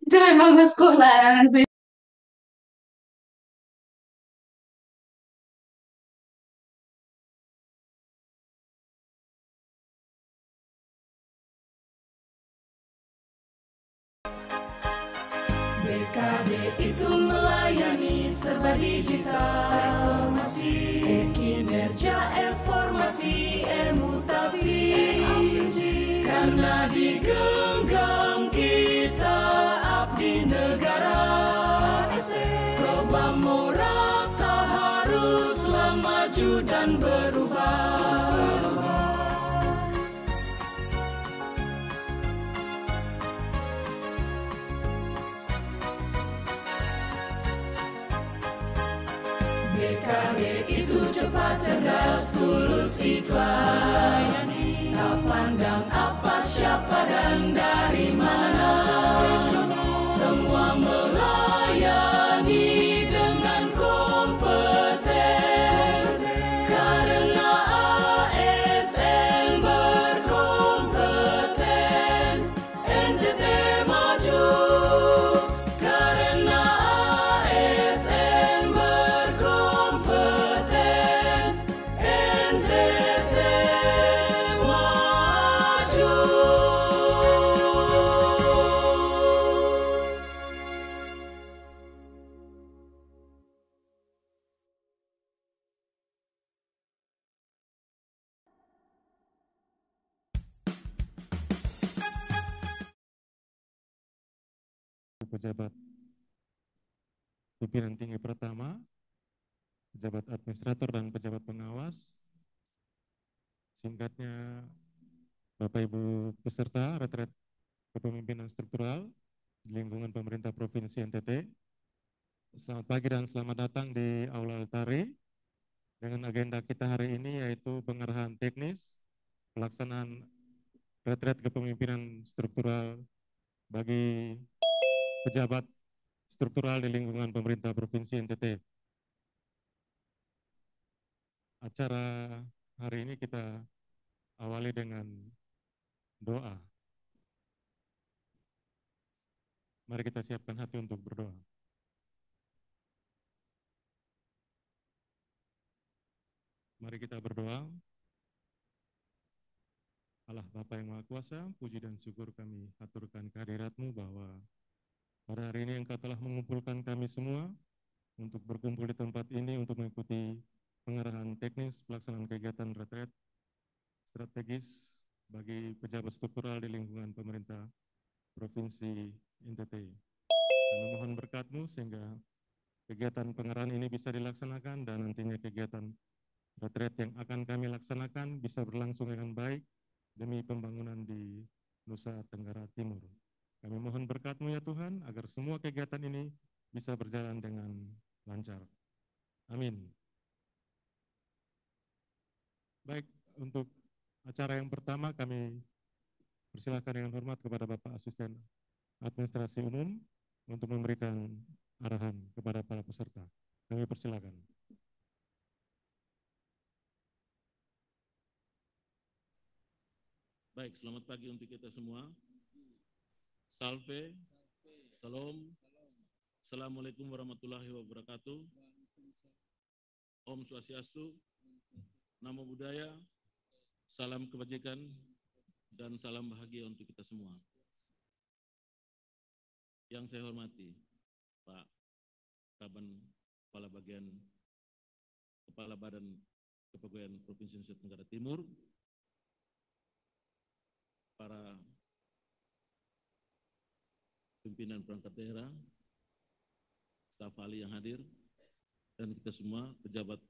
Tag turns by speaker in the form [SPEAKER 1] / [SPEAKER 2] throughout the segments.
[SPEAKER 1] Itu memang sekolah sih.
[SPEAKER 2] BKD itu melayani serba digital, kinerja informasi, mutasi, karena digenggam kita abdi negara. Perubahan moral tak haruslah maju dan berubah. BKD itu cepat, cerdas, tulus, ikhlas, tak pandang apa, siapa, dan dari mana. Semua melayani dengan kompeten, karena ASN berkompeten. NTT maju karena ASN berkompeten. NTT maju.
[SPEAKER 3] Pejabat pimpinan tinggi pertama, pejabat administrator dan pejabat pengawas. Singkatnya, Bapak Ibu peserta retret kepemimpinan struktural di lingkungan pemerintah Provinsi NTT. Selamat pagi dan selamat datang di Aula Altari dengan agenda kita hari ini yaitu pengarahan teknis pelaksanaan retret kepemimpinan struktural bagi pejabat struktural di lingkungan pemerintah Provinsi NTT. Acara hari ini kita awali dengan doa. Mari kita siapkan hati untuk berdoa. Mari kita berdoa. Allah Bapa yang Maha Kuasa, puji dan syukur kami haturkan kehadirat-Mu bahwa pada hari ini Engkau telah mengumpulkan kami semua untuk berkumpul di tempat ini untuk mengikuti pengarahan teknis pelaksanaan kegiatan retret strategis bagi pejabat struktural di lingkungan pemerintah Provinsi NTT. Kami mohon berkat-Mu sehingga kegiatan pengarahan ini bisa dilaksanakan dan nantinya kegiatan retret yang akan kami laksanakan bisa berlangsung dengan baik demi pembangunan di Nusa Tenggara Timur. Kami mohon berkat-Mu ya Tuhan agar semua kegiatan ini bisa berjalan dengan lancar. Amin. Baik, untuk acara yang pertama kami persilakan dengan hormat kepada Bapak Asisten Administrasi Umum untuk memberikan arahan kepada para peserta. Kami persilakan.
[SPEAKER 4] Baik, selamat pagi untuk kita semua. Salve, salam, assalamualaikum warahmatullahi wabarakatuh. Om Swastiastu, Namo Buddhaya, salam kebajikan, dan salam bahagia untuk kita semua. Yang saya hormati, Pak Kaban Kepala Badan Kepegawaian Provinsi Nusa Tenggara Timur, para pimpinan perangkat daerah, staf ahli yang hadir, dan kita semua pejabat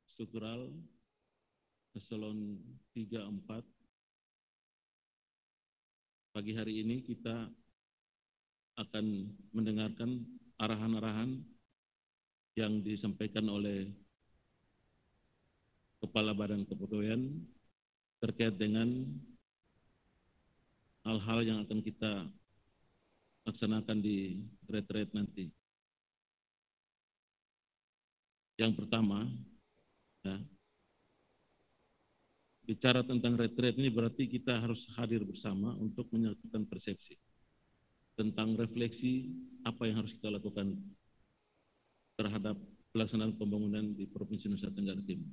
[SPEAKER 4] struktural eselon 3, 4. Pagi hari ini kita akan mendengarkan arahan-arahan yang disampaikan oleh Kepala Badan Kepegawaian terkait dengan hal-hal yang akan kita laksanakan di retret nanti. Yang pertama, ya, bicara tentang retret ini berarti kita harus hadir bersama untuk menyatukan persepsi. tentang refleksi apa yang harus kita lakukan terhadap pelaksanaan pembangunan di Provinsi Nusa Tenggara Timur.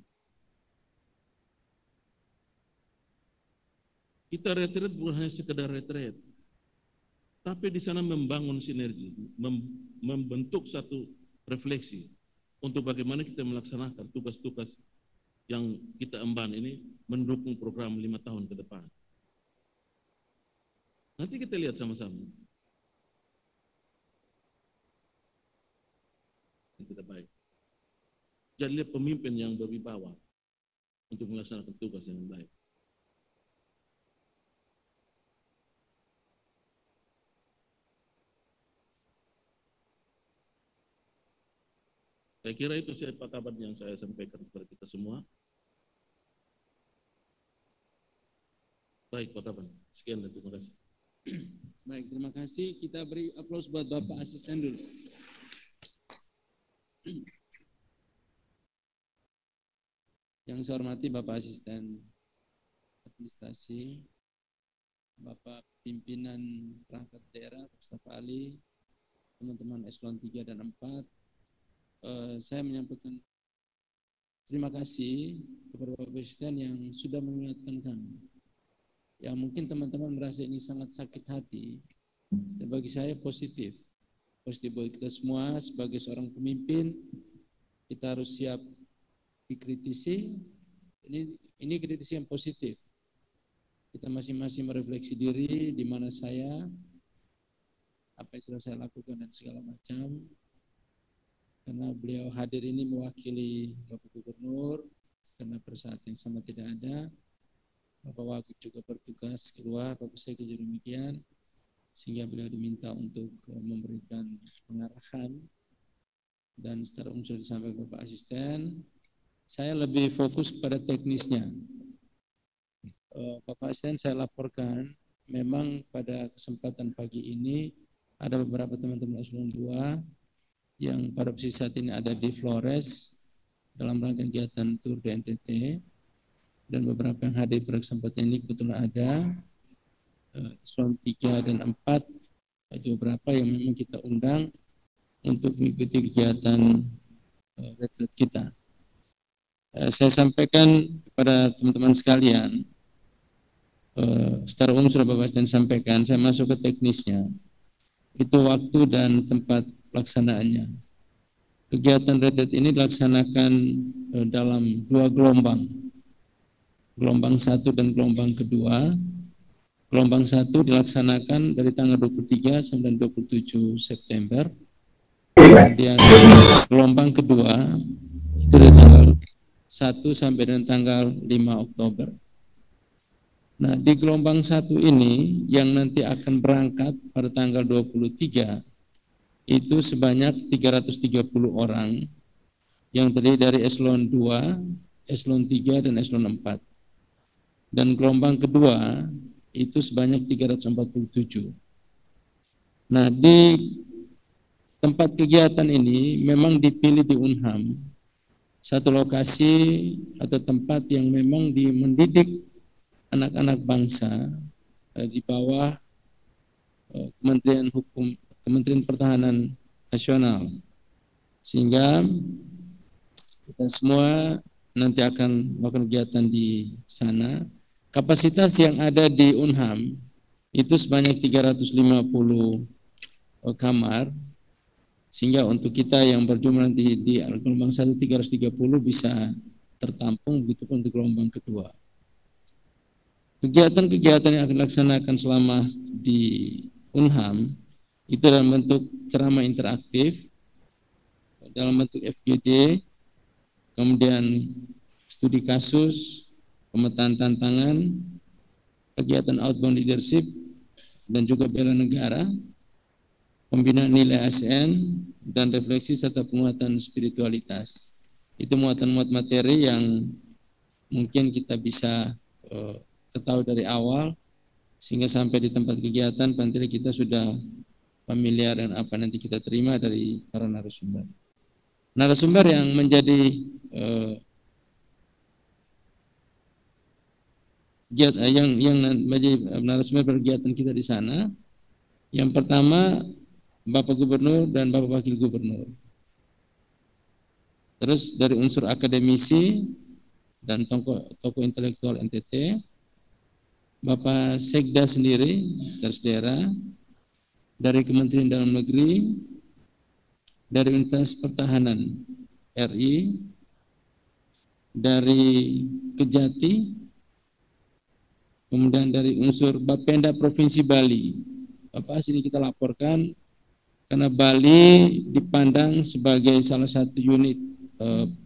[SPEAKER 4] Kita retret bukan hanya sekedar retret, tapi di sana membangun sinergi, membentuk satu refleksi untuk bagaimana kita melaksanakan tugas-tugas yang kita emban ini mendukung program 5 tahun ke depan. Nanti kita lihat sama-sama. Kita baik. Jadilah pemimpin yang berwibawa untuk melaksanakan tugas yang baik. Saya kira itu siapa kabar yang saya sampaikan kepada kita semua. Baik, Pak Kaban. Sekian dan terima kasih.
[SPEAKER 5] Baik, terima kasih. Kita beri aplaus buat Bapak Asisten dulu. Yang saya hormati Bapak Asisten Administrasi, Bapak Pimpinan Perangkat Daerah, Staf ahli, teman-teman Eselon 3 dan 4, saya menyampaikan terima kasih kepada Bapak Asisten yang sudah mengingatkan kami. Ya mungkin teman-teman merasa ini sangat sakit hati, tapi bagi saya positif. Positif bagi kita semua sebagai seorang pemimpin, kita harus siap dikritisi. Ini kritisi yang positif. Kita masing-masing merefleksi diri, di mana saya, apa yang sudah saya lakukan dan segala macam. Karena beliau hadir ini mewakili Bapak Gubernur, karena pada saat yang sama tidak ada. Bapak Wagub juga bertugas keluar, Bapak Sekjen juga demikian, sehingga beliau diminta untuk memberikan pengarahan dan secara umum sudah disampaikan Bapak Asisten. Saya lebih fokus pada teknisnya. Bapak Asisten, saya laporkan memang pada kesempatan pagi ini ada beberapa teman-teman Eselon 2 yang pada posisi saat ini ada di Flores dalam rangka kegiatan tur di NTT. Dan beberapa yang hadir pada kesempatan ini kebetulan ada Eselon 3 dan 4, ada beberapa yang memang kita undang untuk mengikuti kegiatan retreat kita. Saya sampaikan kepada teman-teman sekalian, secara umum sudah Bapak Asisten sampaikan, saya masuk ke teknisnya, itu waktu dan tempat pelaksanaannya. Kegiatan retreat ini dilaksanakan dalam 2 gelombang. Gelombang 1 dan gelombang kedua. Gelombang 1 dilaksanakan dari tanggal 23 sampai 27 September. Kemudian gelombang kedua itu dari tanggal 1 sampai dengan tanggal 5 Oktober. Nah, di gelombang 1 ini yang nanti akan berangkat pada tanggal 23 itu sebanyak 330 orang yang terdiri dari Eselon 2, Eselon 3 dan Eselon 4. Dan gelombang kedua itu sebanyak 347. Nah, di tempat kegiatan ini memang dipilih di Unham, satu lokasi atau tempat yang memang mendidik anak-anak bangsa di bawah Kementerian Pertahanan Nasional, sehingga kita semua nanti akan melakukan kegiatan di sana. Kapasitas yang ada di Unham itu sebanyak 350 kamar, sehingga untuk kita yang berjumlah nanti di gelombang 1 330 bisa tertampung, begitu pun untuk gelombang kedua. Kegiatan-kegiatan yang akan dilaksanakan selama di Unham itu dalam bentuk ceramah interaktif, dalam bentuk FGD, kemudian studi kasus, pemetaan tantangan, kegiatan outbound leadership, dan juga bela negara, pembinaan nilai ASN, dan refleksi serta penguatan spiritualitas. Itu muatan-muat materi yang mungkin kita bisa ketahui dari awal, sehingga sampai di tempat kegiatan, panitia kita sudah familiar dengan apa nanti kita terima dari para narasumber. Narasumber yang menjadi yang menjadi narasumber kegiatan kita di sana Yang pertama, Bapak Gubernur dan Bapak Wakil Gubernur. Terus dari unsur akademisi dan tokoh intelektual NTT, Bapak Sekda sendiri, Sekretaris Daerah, dari Kementerian Dalam Negeri, dari Universitas Pertahanan RI, dari Kejati, kemudian dari unsur Bapenda Provinsi Bali. Bapak sini kita laporkan karena Bali dipandang sebagai salah satu unit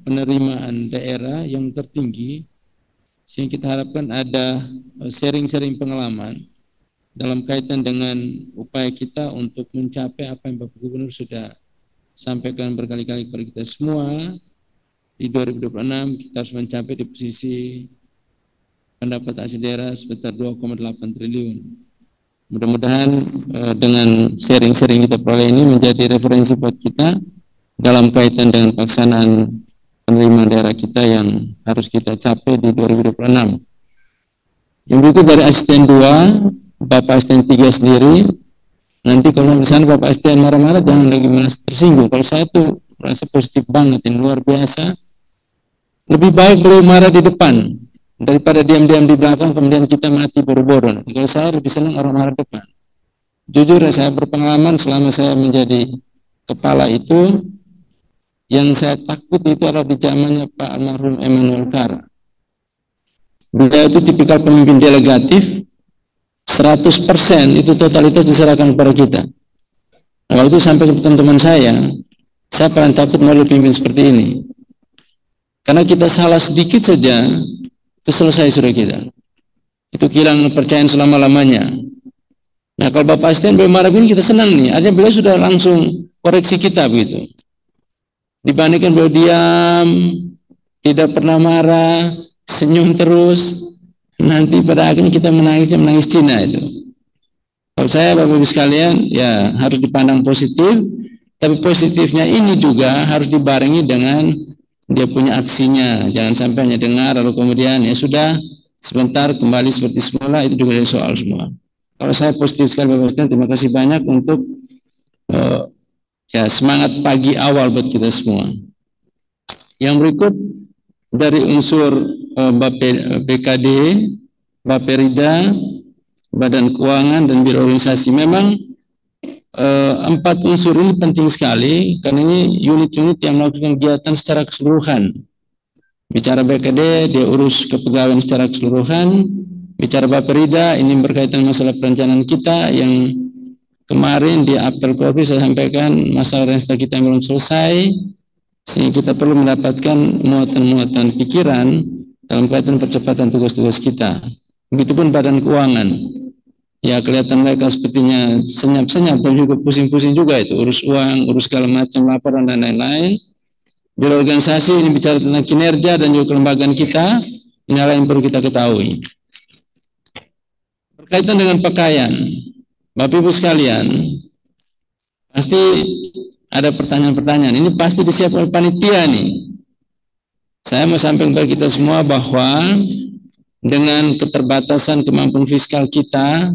[SPEAKER 5] penerimaan daerah yang tertinggi, sehingga kita harapkan ada sharing-sharing pengalaman dalam kaitan dengan upaya kita untuk mencapai apa yang Bapak Gubernur sudah sampaikan berkali-kali kepada kita semua. Di 2026 kita harus mencapai di posisi pendapatan asli daerah sebesar 2,8 triliun. Mudah-mudahan dengan sharing-sharing kita peroleh ini menjadi referensi buat kita dalam kaitan dengan pelaksanaan penerimaan daerah kita yang harus kita capai di 2026. Yang berikut dari asisten 2, Bapak asisten 3 sendiri. Nanti kalau misalnya Bapak asisten marah-marah jangan lagi merasa tersinggung. Kalau saya tuh merasa positif banget, ini luar biasa. Lebih baik beliau marah di depan daripada diam-diam di belakang kemudian kita mati boro-boro. Kalau saya lebih senang orang marah depan. Jujur saya berpengalaman selama saya menjadi kepala itu, yang saya takut itu adalah di zamannya Pak almarhum Emmanuel Kara. Beliau itu tipikal pemimpin delegatif, 100% itu totalitas diserahkan kepada kita. Nah, waktu itu sampai ke teman-teman saya paling takut melalui pemimpin seperti ini. Karena kita salah sedikit saja, itu selesai sudah kita. Itu kehilangan kepercayaan selama-lamanya. Nah kalau Bapak asisten beliau marah begini kita senang nih, artinya beliau sudah langsung koreksi kita begitu. Dibandingkan beliau diam, tidak pernah marah, senyum terus, nanti pada akhirnya kita menangis Cina itu. Kalau saya Bapak Ibu sekalian, ya harus dipandang positif, tapi positifnya ini juga harus dibarengi dengan dia punya aksinya. Jangan sampai hanya dengar lalu kemudian ya sudah sebentar kembali seperti semula, itu juga soal semua. Kalau saya positif sekali Bapak Ibu, terima kasih banyak untuk ya semangat pagi awal buat kita semua. Yang berikut dari unsur BKD, Baperida, Badan Keuangan dan Biro Organisasi. Memang 4 unsur ini penting sekali karena ini unit-unit yang melakukan kegiatan secara keseluruhan. Bicara BKD, dia urus kepegawaian secara keseluruhan. Bicara Baperida, ini berkaitan masalah perencanaan kita yang kemarin di apel Korpi saya sampaikan masalah rensta kita yang belum selesai, sehingga kita perlu mendapatkan muatan-muatan pikiran dalam kaitan percepatan tugas-tugas kita. Begitupun Badan Keuangan. Ya kelihatan mereka sepertinya senyap-senyap, tapi juga pusing-pusing juga itu. Urus uang, urus segala macam laporan dan lain-lain. Biro organisasi ini bicara tentang kinerja dan juga kelembagaan kita. Ini hal yang perlu kita ketahui. Berkaitan dengan pakaian. Bapak Ibu sekalian, pasti ada pertanyaan-pertanyaan. Ini pasti disiapkan oleh panitia nih. Saya mau sampaikan kepada kita semua bahwa dengan keterbatasan kemampuan fiskal kita,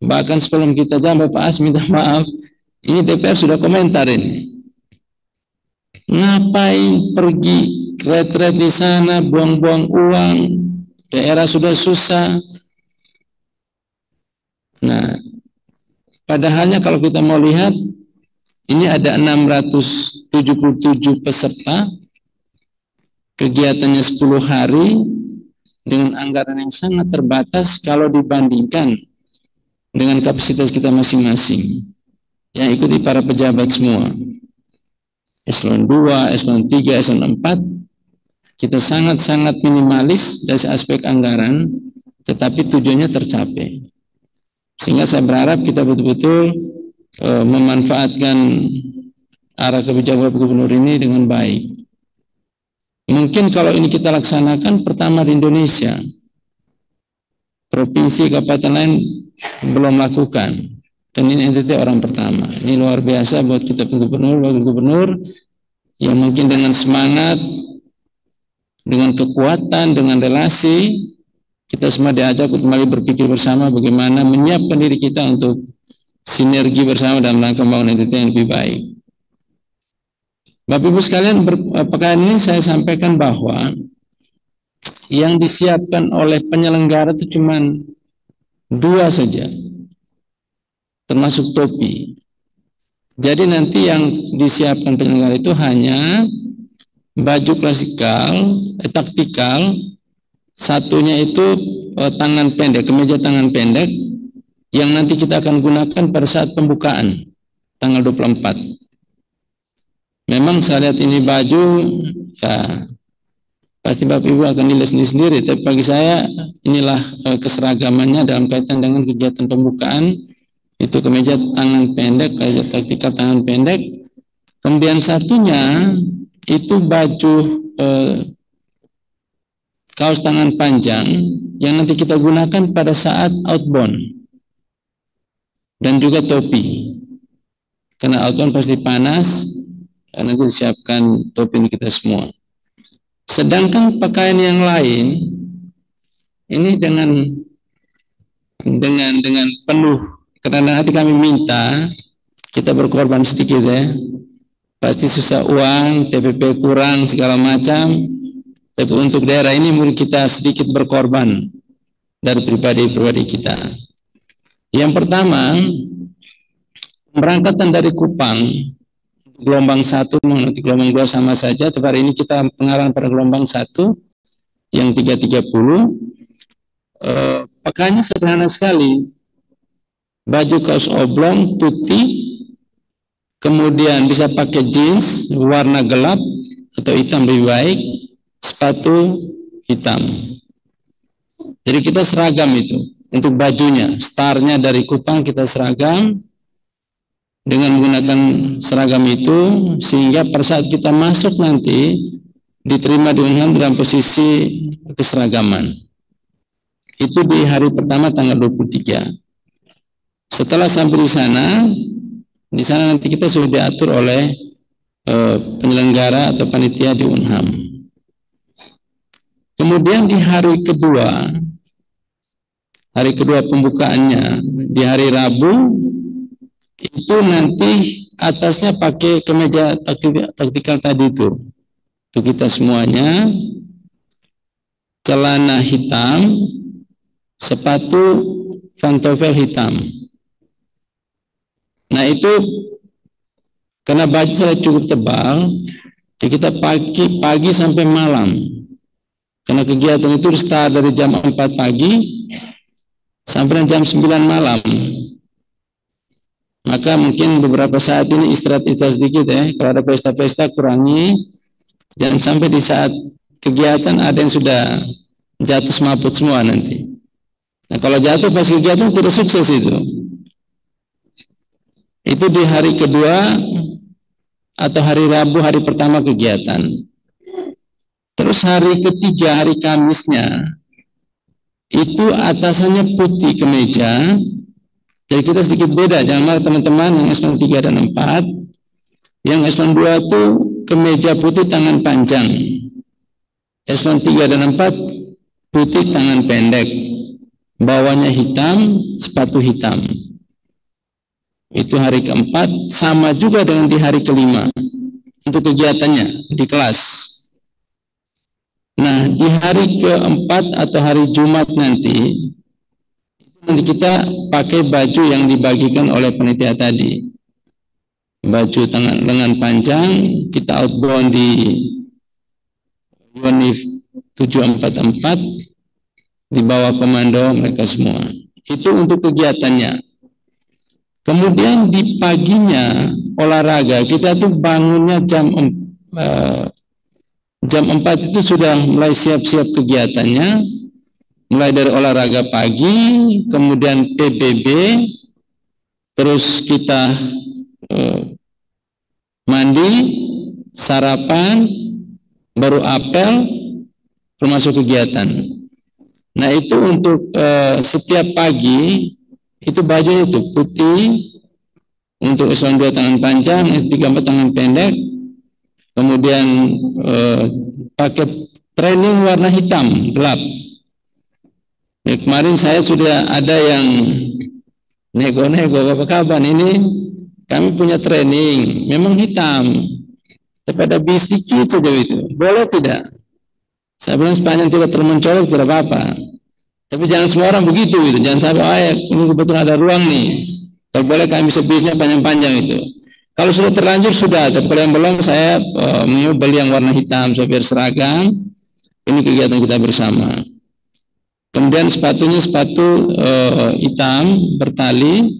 [SPEAKER 5] bahkan sebelum kita jam Bapak As minta maaf, ini DPR sudah komentar ini. Ngapain pergi retret di sana, buang-buang uang, daerah sudah susah. Nah, padahalnya kalau kita mau lihat, ini ada 677 peserta, kegiatannya 10 hari, dengan anggaran yang sangat terbatas kalau dibandingkan dengan kapasitas kita masing-masing. Yang ikuti para pejabat semua. Eselon 2, Eselon 3, Eselon 4, kita sangat-sangat minimalis dari aspek anggaran, tetapi tujuannya tercapai. Sehingga saya berharap kita betul-betul memanfaatkan arah kebijakan Bapak Gubernur ini dengan baik. Mungkin kalau ini kita laksanakan pertama di Indonesia, provinsi kabupaten lain belum lakukan, dan ini NTT orang pertama. Ini luar biasa buat kita Gubernur, Wakil Gubernur yang mungkin dengan semangat, dengan kekuatan, dengan relasi, kita semua diajak kembali berpikir bersama bagaimana menyiapkan diri kita untuk sinergi bersama dalam rangka membangun NTT yang lebih baik. Bapak Ibu sekalian, pekan ini saya sampaikan bahwa yang disiapkan oleh penyelenggara itu cuma 2 saja, termasuk topi. Jadi nanti yang disiapkan penyelenggara itu hanya baju taktikal, satunya itu tangan pendek, kemeja tangan pendek, yang nanti kita akan gunakan pada saat pembukaan tanggal 24. Memang saya lihat ini baju, ya pasti Bapak Ibu akan nilai sendiri, tapi bagi saya inilah keseragamannya dalam kaitan dengan kegiatan pembukaan. Itu kemeja tangan pendek, kemeja taktikal tangan pendek. Kemudian satunya itu baju kaos tangan panjang yang nanti kita gunakan pada saat outbound, dan juga topi, karena outbound pasti panas. Nanti disiapkan topi untuk kita semua. Sedangkan pakaian yang lain ini dengan penuh karena hati kami minta, kita berkorban sedikit ya. Pasti susah uang, TPP kurang segala macam. Tapi untuk daerah ini mungkin kita sedikit berkorban dari pribadi-pribadi kita. Yang pertama, pemberangkatan dari Kupang gelombang 1 nanti gelombang 2 sama saja. Tapi hari ini kita pengarang pada gelombang 1 yang 330. Pakaiannya sederhana sekali. Baju kaos oblong putih, kemudian bisa pakai jeans warna gelap atau hitam lebih baik, sepatu hitam. Jadi kita seragam itu untuk bajunya. Startnya dari Kupang kita seragam. Dengan menggunakan seragam itu, sehingga pada saat kita masuk nanti diterima di Unham dalam posisi keseragaman. Itu di hari pertama tanggal 23. Setelah sampai di sana nanti kita sudah diatur oleh penyelenggara atau panitia di Unham. Kemudian di hari kedua pembukaannya di hari Rabu, itu nanti atasnya pakai kemeja taktikal tadi itu. Untuk kita semuanya, celana hitam, sepatu pantofel hitam. Nah itu karena baju saya cukup tebal, jadi kita pagi sampai malam. Karena kegiatan itu start dari jam 4 pagi sampai jam 9 malam. Maka mungkin beberapa saat ini istirahat sedikit ya. Kalau ada pesta-pesta kurangi. Jangan sampai di saat kegiatan ada yang sudah jatuh semaput semua nanti. Nah kalau jatuh pas kegiatan tidak sukses itu. Itu di hari kedua atau hari Rabu, hari pertama kegiatan. Terus hari ketiga, hari Kamisnya, itu atasannya putih kemeja. Jadi kita sedikit beda, jangan malah teman-teman yang eselon 3 dan 4. Yang eselon 2 itu kemeja putih tangan panjang. Eselon 3 dan 4 putih tangan pendek. Bawahnya hitam, sepatu hitam. Itu hari keempat, sama juga dengan di hari kelima. Untuk kegiatannya di kelas. Nah, di hari keempat atau hari Jumat nanti kita pakai baju yang dibagikan oleh panitia tadi. Baju lengan panjang, kita outbound di UNIF 744 di bawah komando mereka semua. Itu untuk kegiatannya. Kemudian di paginya olahraga, kita tuh bangunnya jam 4 itu sudah mulai siap-siap kegiatannya. Mulai dari olahraga pagi, kemudian PBB, terus kita mandi, sarapan, baru apel, termasuk kegiatan. Nah itu untuk setiap pagi, itu baju itu putih, untuk eselon 2 tangan panjang, eselon 3 tangan pendek, kemudian pakai training warna hitam, gelap. Ya, kemarin saya sudah ada yang nego-nego, Bapak kapan ini kami punya training, memang hitam, tapi ada bis sedikit saja itu, boleh tidak? Saya bilang sepanjang tidak termencolok tidak apa-apa, tapi jangan semua orang begitu gitu, jangan sampai ini kebetulan ada ruang nih, kalau boleh kami bisa bisnya panjang-panjang itu. Kalau sudah terlanjur sudah, tapi kalau yang belum saya mau beli yang warna hitam supaya biar seragam. Ini kegiatan kita bersama. Kemudian sepatunya sepatu hitam bertali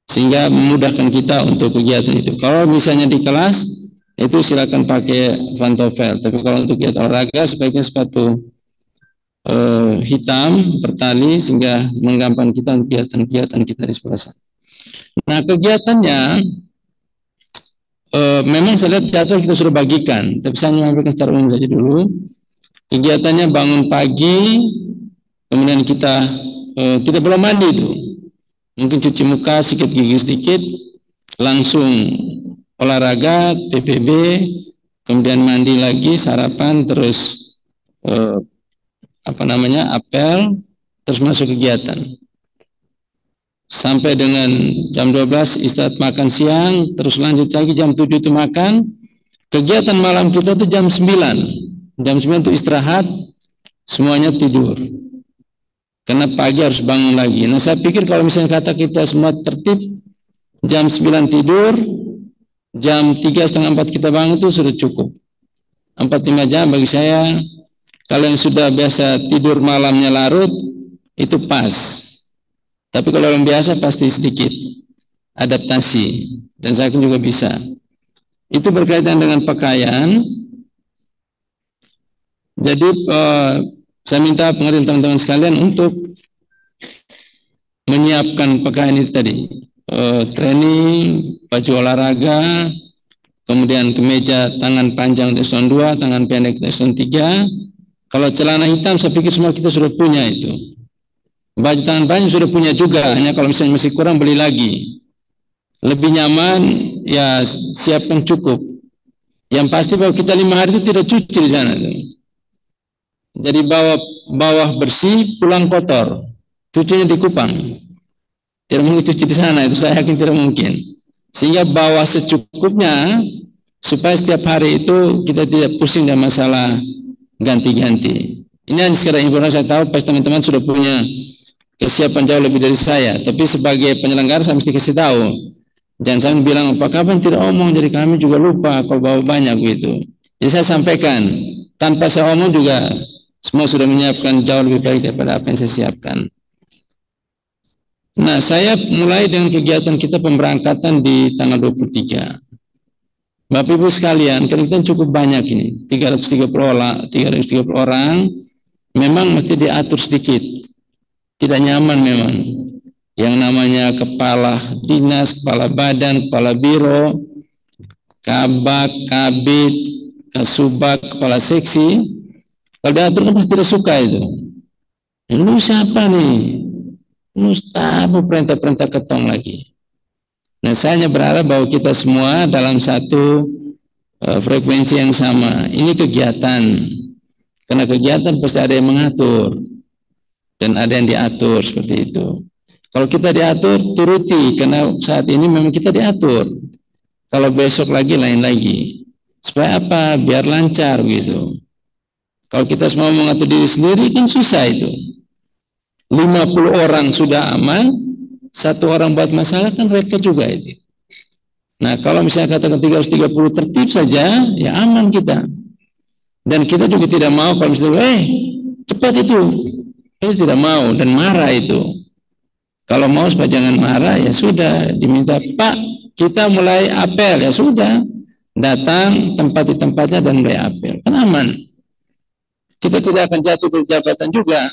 [SPEAKER 5] sehingga memudahkan kita untuk kegiatan itu. Kalau misalnya di kelas itu silakan pakai pantofel. Tapi kalau untuk kegiatan olahraga sebaiknya sepatu hitam bertali sehingga menggampangkan kita kegiatan-kegiatan kita di sebelah sana. Nah kegiatannya memang saya lihat jadwal kita sudah bagikan, tapi saya menyampaikan secara umum saja dulu. Kegiatannya bangun pagi, kemudian kita tidak belum mandi itu, mungkin cuci muka, sikat gigi sedikit, langsung olahraga, PPB, kemudian mandi lagi, sarapan, terus apel, terus masuk kegiatan. Sampai dengan jam 12 istirahat makan siang, terus lanjut lagi jam 7 itu makan. Kegiatan malam kita itu jam 9. Jam 9 itu istirahat, semuanya tidur. Karena pagi harus bangun lagi. Nah saya pikir kalau misalnya kata kita semua tertib, jam 9 tidur, jam 3:30 kita bangun itu sudah cukup. 4-5 jam bagi saya. Kalau yang sudah biasa tidur malamnya larut, itu pas. Tapi kalau yang biasa pasti sedikit adaptasi. Dan saya juga bisa. Itu berkaitan dengan pakaian. Jadi saya minta pengertian teman-teman sekalian untuk menyiapkan pakaian itu tadi. Training, baju olahraga, kemudian kemeja tangan panjang eselon 2, tangan pendek eselon 3. Kalau celana hitam saya pikir semua kita sudah punya itu. Baju tangan panjang sudah punya juga, hanya kalau misalnya masih kurang beli lagi. Lebih nyaman ya siapkan cukup. Yang pasti bahwa kita 5 hari itu tidak cuci di sana tuh. Jadi bawah bersih, pulang kotor, cucinya di Kupang. Tidak mungkin cuci di sana, itu saya yakin tidak mungkin. Sehingga bawah secukupnya supaya setiap hari itu kita tidak pusing dengan masalah ganti-ganti. Ini hanya sekedar informasi, saya tahu pasti teman-teman sudah punya kesiapan jauh lebih dari saya. Tapi sebagai penyelenggara saya mesti kasih tahu. Jangan sampai bilang apa kapan tidak omong, jadi kami juga lupa kalau bawa banyak gitu. Jadi saya sampaikan tanpa saya omong juga. Semua sudah menyiapkan jauh lebih baik daripada apa yang saya siapkan. Nah, saya mulai dengan kegiatan kita pemberangkatan di tanggal 23. Bapak Ibu sekalian, kita cukup banyak ini, 330 orang, memang mesti diatur sedikit. Tidak nyaman memang. Yang namanya kepala dinas, kepala badan, kepala biro, kabak, kabid, kasubag, kepala seksi, kalau diatur kan pasti tidak suka itu. Lu siapa nih? Lu tahu perintah-perintah ketong lagi. Nah saya hanya berharap bahwa kita semua dalam satu frekuensi yang sama. Ini kegiatan. Karena kegiatan pasti ada yang mengatur. Dan ada yang diatur seperti itu. Kalau kita diatur, turuti. Karena saat ini memang kita diatur. Kalau besok lagi, lain lagi. Supaya apa? Biar lancar gitu. Kalau kita semua mengatur diri sendiri kan susah itu. 50 orang sudah aman, 1 orang buat masalah kan repot juga itu. Nah kalau misalnya katakan 330 tertib saja, ya aman kita. Dan kita juga tidak mau kalau misalnya, cepat itu. Kita tidak mau dan marah itu. Kalau mau supaya jangan marah, ya sudah diminta, Pak, kita mulai apel, ya sudah. Datang, tempati tempatnya dan mulai apel. Kan aman. Kita tidak akan jatuh ke jabatan juga.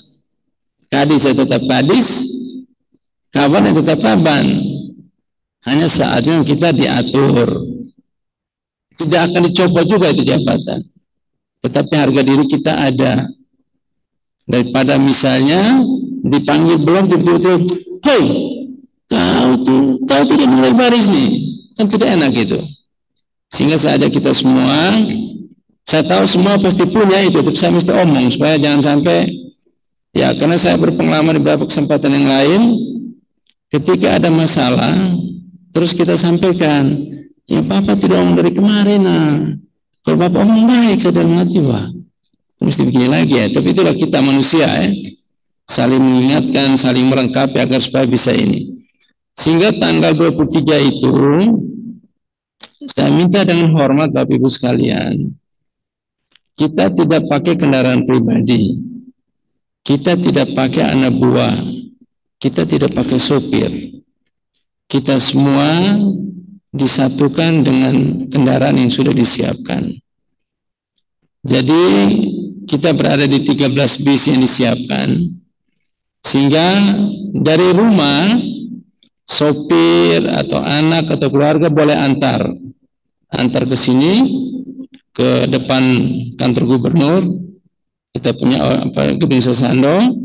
[SPEAKER 5] Kadis ya tetap kadis, kaban ya tetap kaban. Hanya saatnya kita diatur. Tidak akan dicopot juga itu jabatan. Tetapi harga diri kita ada. Daripada misalnya dipanggil belum tiba-tiba, hei, kau tidak mulai baris nih. Kan tidak enak itu. Sehingga saat kita semua, saya tahu semua pasti punya itu, tapi saya mesti omong supaya jangan sampai, ya karena saya berpengalaman di beberapa kesempatan yang lain, ketika ada masalah, terus kita sampaikan, ya Bapak tidak omong dari kemarin, nah. Kalau Bapak omong baik, saya dalam hati, wah, mesti begini lagi ya. Tapi itulah kita manusia ya, saling mengingatkan, saling melengkapi agar supaya bisa ini. Sehingga tanggal 23 itu, saya minta dengan hormat Bapak Ibu sekalian, kita tidak pakai kendaraan pribadi, kita tidak pakai anak buah, kita tidak pakai sopir. Kita semua disatukan dengan kendaraan yang sudah disiapkan. Jadi kita berada di 13 bis yang disiapkan, sehingga dari rumah sopir atau anak atau keluarga boleh antar ke sini, ke depan kantor gubernur. Kita punya Gedung Sesando,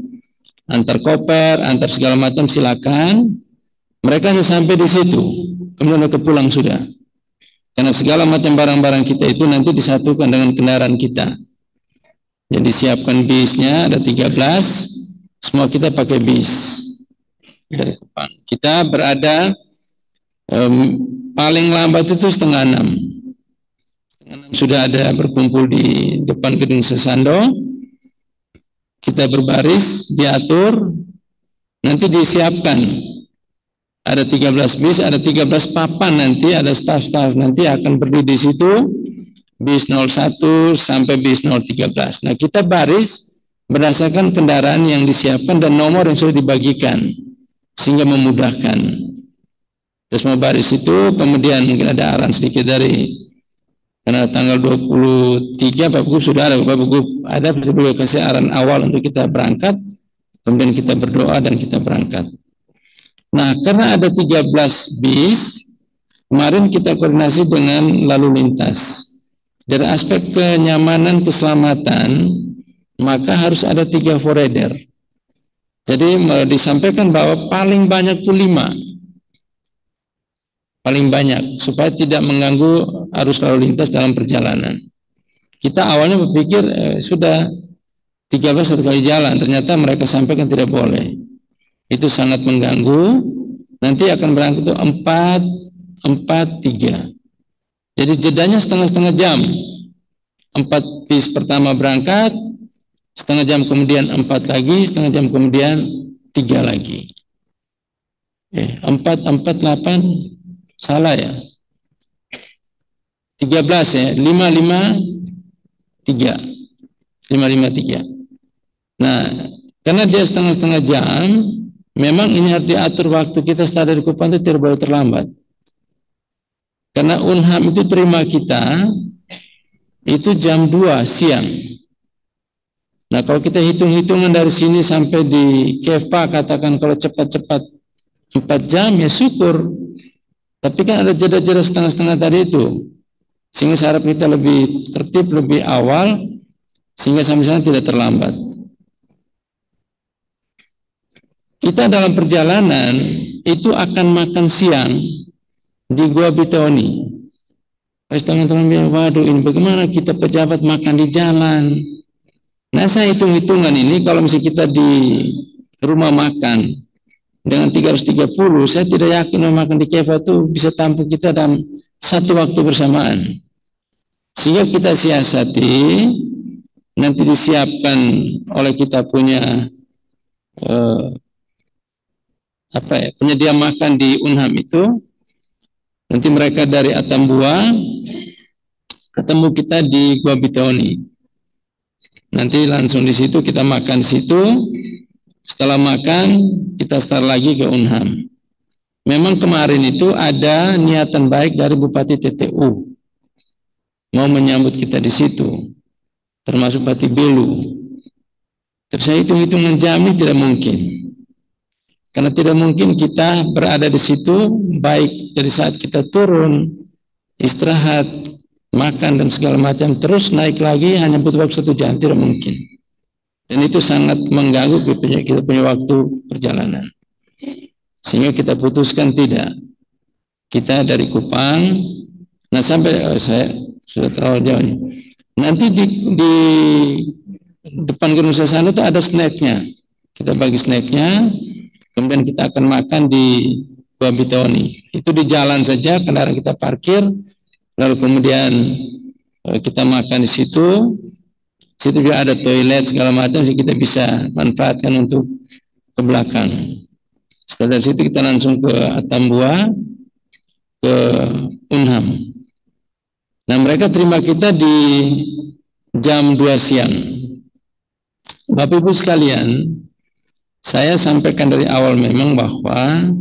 [SPEAKER 5] antar koper, antar segala macam, silakan. Mereka hanya sampai di situ, kemudian mereka pulang sudah. Karena segala macam barang-barang kita itu nanti disatukan dengan kendaraan kita. Jadi siapkan bisnya, ada 13, semua kita pakai bis. Dari depan. Kita berada paling lambat itu 5:30. Sudah ada berkumpul di depan Gedung Sesando. Kita berbaris, diatur, nanti disiapkan. Ada 13 bis, ada 13 papan nanti, ada staf-staf nanti akan berdiri di situ, bis 01 sampai bis 013. Nah, kita baris berdasarkan kendaraan yang disiapkan dan nomor yang sudah dibagikan, sehingga memudahkan. Terus mau baris itu, kemudian mungkin ada arahan sedikit dari, karena tanggal 23 Bapak Gub sudah ada, Bapak Gub ada, bisa kasih arahan awal untuk kita berangkat, kemudian kita berdoa dan kita berangkat. Nah, karena ada 13 bis, kemarin kita koordinasi dengan lalu lintas. Dari aspek kenyamanan, keselamatan, maka harus ada 3 forwarder. Jadi disampaikan bahwa paling banyak itu 5. Paling banyak, supaya tidak mengganggu arus lalu lintas dalam perjalanan. Kita awalnya berpikir sudah 13 satu kali jalan, ternyata mereka sampaikan tidak boleh. Itu sangat mengganggu. Nanti akan berangkat itu 4-3. Jadi jedanya setengah jam. 4 bis pertama berangkat, setengah jam kemudian 4 lagi, setengah jam kemudian 3 lagi. 4-4-8 salah ya. 13 ya, 5-5-3. 5-5-3. Nah, karena dia setengah jam, memang ini harus diatur waktu kita start dari Kupang itu tidak boleh terlambat. Karena Unham itu terima kita itu jam 2 siang. Nah, kalau kita hitung-hitungan dari sini sampai di Keva, katakan kalau cepat-cepat 4 jam ya syukur. Tapi kan ada jeda-jeda setengah-setengah tadi itu. Sehingga saya harap kita lebih tertib, lebih awal, sehingga sampai sana tidak terlambat. Kita dalam perjalanan itu akan makan siang di Gua Bitoni. Pas teman-teman bilang, waduh ini bagaimana kita pejabat makan di jalan. Nah, saya hitung-hitungan ini kalau misalnya kita di rumah makan dengan 330, saya tidak yakin makan di Keva itu bisa tampung kita dalam satu waktu bersamaan. Sehingga kita siasati, nanti disiapkan oleh kita punya penyedia makan di Unham itu. Nanti mereka dari Atambua ketemu kita di Gua Bitoni. Nanti langsung di situ kita makan di situ. Setelah makan kita start lagi ke Unham. Memang kemarin itu ada niatan baik dari Bupati TTU mau menyambut kita di situ, termasuk Bupati Belu. Tapi saya hitung-hitungan jam ini tidak mungkin. Karena tidak mungkin kita berada di situ, baik dari saat kita turun, istirahat, makan dan segala macam, terus naik lagi hanya butuh waktu 1 jam, tidak mungkin. Dan itu sangat mengganggu kita punya waktu perjalanan. Sehingga kita putuskan tidak. Kita dari Kupang, nah sampai saya sudah terlalu jauh. Nanti di depan Gedung Sesando itu ada snacknya. Kita bagi snacknya. kemudian kita akan makan di Gua Bitoni. Itu di jalan saja, kendaraan kita parkir, lalu kemudian kita makan di situ. Situ juga ada toilet segala macam, jadi kita bisa manfaatkan untuk ke belakang. Setelah dari situ kita langsung ke Atambua, ke Unham. Nah, mereka terima kita di jam 2 siang. Bapak Ibu sekalian, saya sampaikan dari awal memang bahwa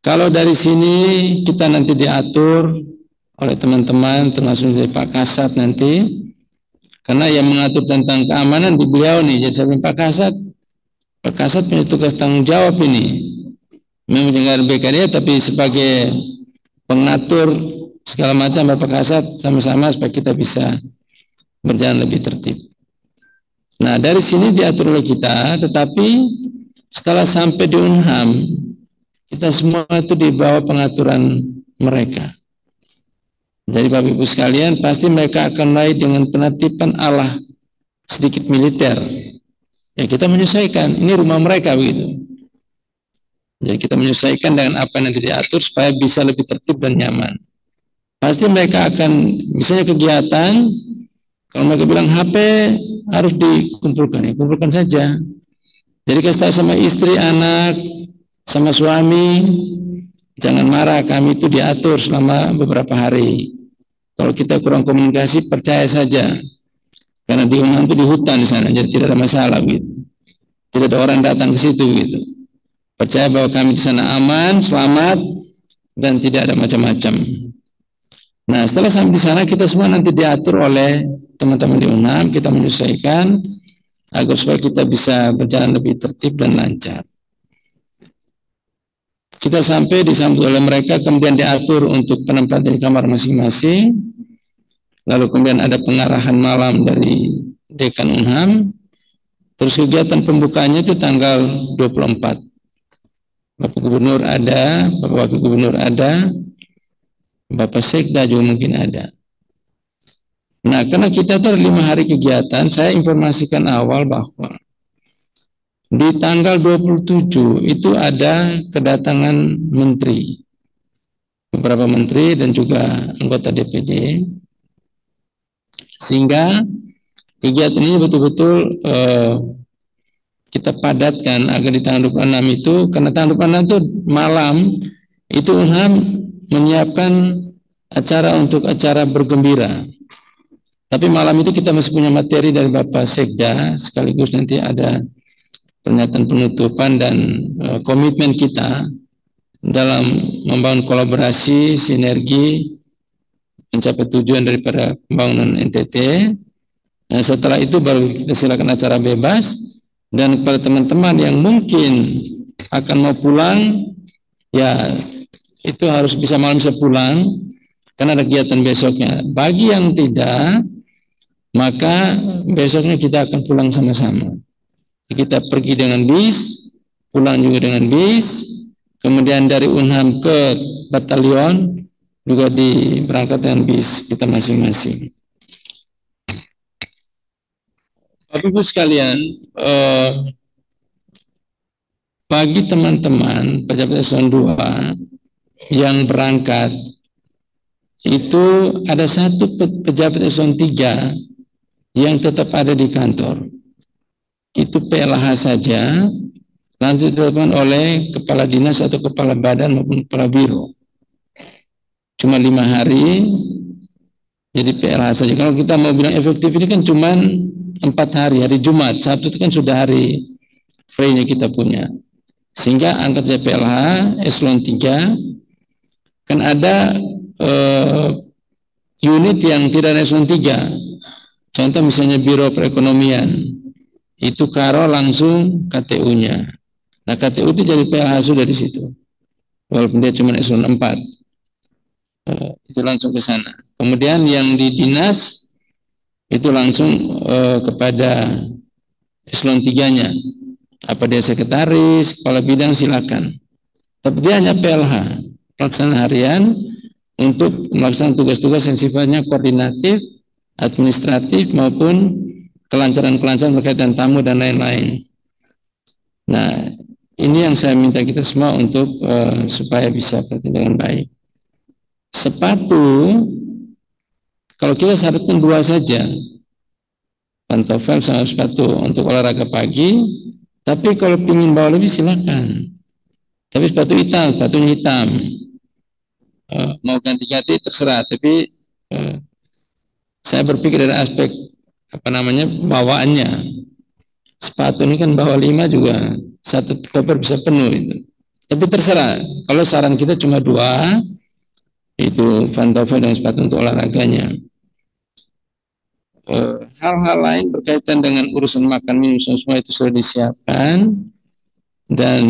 [SPEAKER 5] kalau dari sini kita nanti diatur oleh teman-teman, termasuk dari Pak Kasat nanti, karena yang mengatur tentang keamanan di beliau nih, jadi saya Pak Kasat punya tugas tanggung jawab ini, memang dengan BKD, tapi sebagai pengatur segala macam Bapak Kasat sama-sama supaya kita bisa berjalan lebih tertib. Nah, dari sini diatur oleh kita, tetapi setelah sampai di Unham, kita semua itu di bawah pengaturan mereka. Jadi Bapak Ibu sekalian, pasti mereka akan mulai dengan penertiban ala sedikit militer. Ya, kita menyesuaikan, ini rumah mereka begitu. Jadi kita menyesuaikan dengan apa yang diatur supaya bisa lebih tertib dan nyaman. Pasti mereka akan, misalnya kegiatan, kalau mereka bilang HP harus dikumpulkan, ya kumpulkan saja. Jadi kasih tahu sama istri, anak, sama suami, jangan marah, kami itu diatur selama beberapa hari. Kalau kita kurang komunikasi, percaya saja. Karena di Unham itu di hutan di sana, jadi tidak ada masalah gitu. Tidak ada orang datang ke situ gitu. Percaya bahwa kami di sana aman, selamat, dan tidak ada macam-macam. Nah, setelah sampai di sana kita semua nanti diatur oleh teman-teman di Unham, kita menyesuaikan agar supaya kita bisa berjalan lebih tertib dan lancar. Kita sampai disambut oleh mereka, kemudian diatur untuk penempatan di kamar masing-masing. Lalu kemudian ada pengarahan malam dari Dekan Unham. Terus kegiatan pembukanya itu tanggal 24. Bapak Gubernur ada, Bapak Wakil Gubernur ada, Bapak Sekda juga mungkin ada. Nah, karena kita ada 5 hari kegiatan, saya informasikan awal bahwa di tanggal 27 itu ada kedatangan menteri, beberapa menteri dan juga anggota DPD, sehingga kegiatan ini betul-betul kita padatkan agar di tanggal 26 itu, karena tanggal 26 itu malam, itu Unham menyiapkan acara untuk acara bergembira. Tapi malam itu kita masih punya materi dari Bapak Sekda, sekaligus nanti ada pernyataan penutupan dan komitmen kita dalam membangun kolaborasi, sinergi, mencapai tujuan daripada pembangunan NTT. Nah, setelah itu baru kita silakan acara bebas, dan kepada teman-teman yang mungkin akan mau pulang, ya itu harus bisa malam bisa pulang, karena ada kegiatan besoknya. Bagi yang tidak, maka besoknya kita akan pulang sama-sama. Kita pergi dengan bis, pulang juga dengan bis, kemudian dari Unham ke batalion juga diberangkat dengan bis kita masing-masing. Bapak Ibu sekalian, bagi teman-teman pejabat eselon 2 yang berangkat, itu ada satu pejabat eselon 3 yang tetap ada di kantor. Itu PLH saja, nanti ditetapkan oleh kepala dinas atau kepala badan maupun kepala biro. Cuma 5 hari, jadi PLH saja. Kalau kita mau bilang efektif ini kan cuma 4 hari, hari Jumat, Sabtu itu kan sudah hari free-nya kita punya. Sehingga angkat PLH eselon 3 kan ada unit yang tidak ada eselon 3. Contoh misalnya Biro Perekonomian, itu karo langsung KTU-nya. Nah, KTU itu jadi PLH sudah di situ. Walaupun dia cuma eselon 4. Itu langsung ke sana. Kemudian yang di dinas itu langsung kepada eselon 3-nya. Apa dia sekretaris, kepala bidang, silakan. Tapi dia hanya PLH, pelaksana harian untuk melaksanakan tugas-tugas yang sifatnya koordinatif, administratif maupun kelancaran-kelancaran berkaitan tamu dan lain-lain. Nah, ini yang saya minta kita semua untuk supaya bisa bertindak dengan baik. Sepatu, kalau kita syaratkan dua saja, pantofel sama sepatu untuk olahraga pagi, tapi kalau ingin bawa lebih silakan. Tapi sepatu hitam, sepatunya hitam. Mau ganti-ganti terserah, tapi saya berpikir dari aspek bawaannya. Sepatu ini kan bawa 5 juga, satu koper bisa penuh itu. Tapi terserah, kalau saran kita cuma 2, itu pantofel dan sepatu untuk olahraganya. Hal-hal lain berkaitan dengan urusan makan minum semua itu sudah disiapkan, dan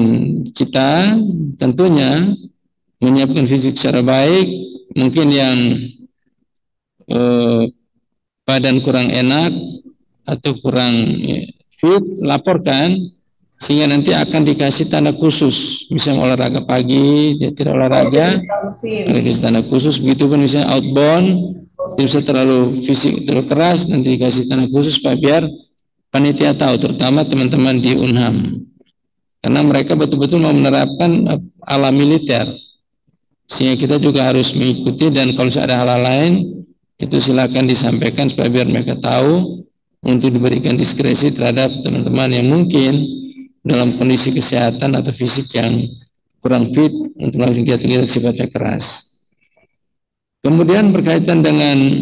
[SPEAKER 5] kita tentunya menyiapkan fisik secara baik. Mungkin yang badan kurang enak atau kurang fit, laporkan, sehingga nanti akan dikasih tanda khusus. Misalnya olahraga pagi, dia tidak olahraga, dikasih tanda khusus. Begitu pun misalnya outbound, tidak bisa terlalu fisik, terlalu keras, nanti dikasih tanda khusus supaya biar panitia tahu, terutama teman-teman di Unham. Karena mereka betul-betul mau menerapkan ala militer. Sehingga kita juga harus mengikuti, dan kalau ada hal-hal lain, itu silakan disampaikan supaya biar mereka tahu, untuk diberikan diskresi terhadap teman-teman yang mungkin dalam kondisi kesehatan atau fisik yang kurang fit untuk melakukan kegiatan sifatnya keras. Kemudian berkaitan dengan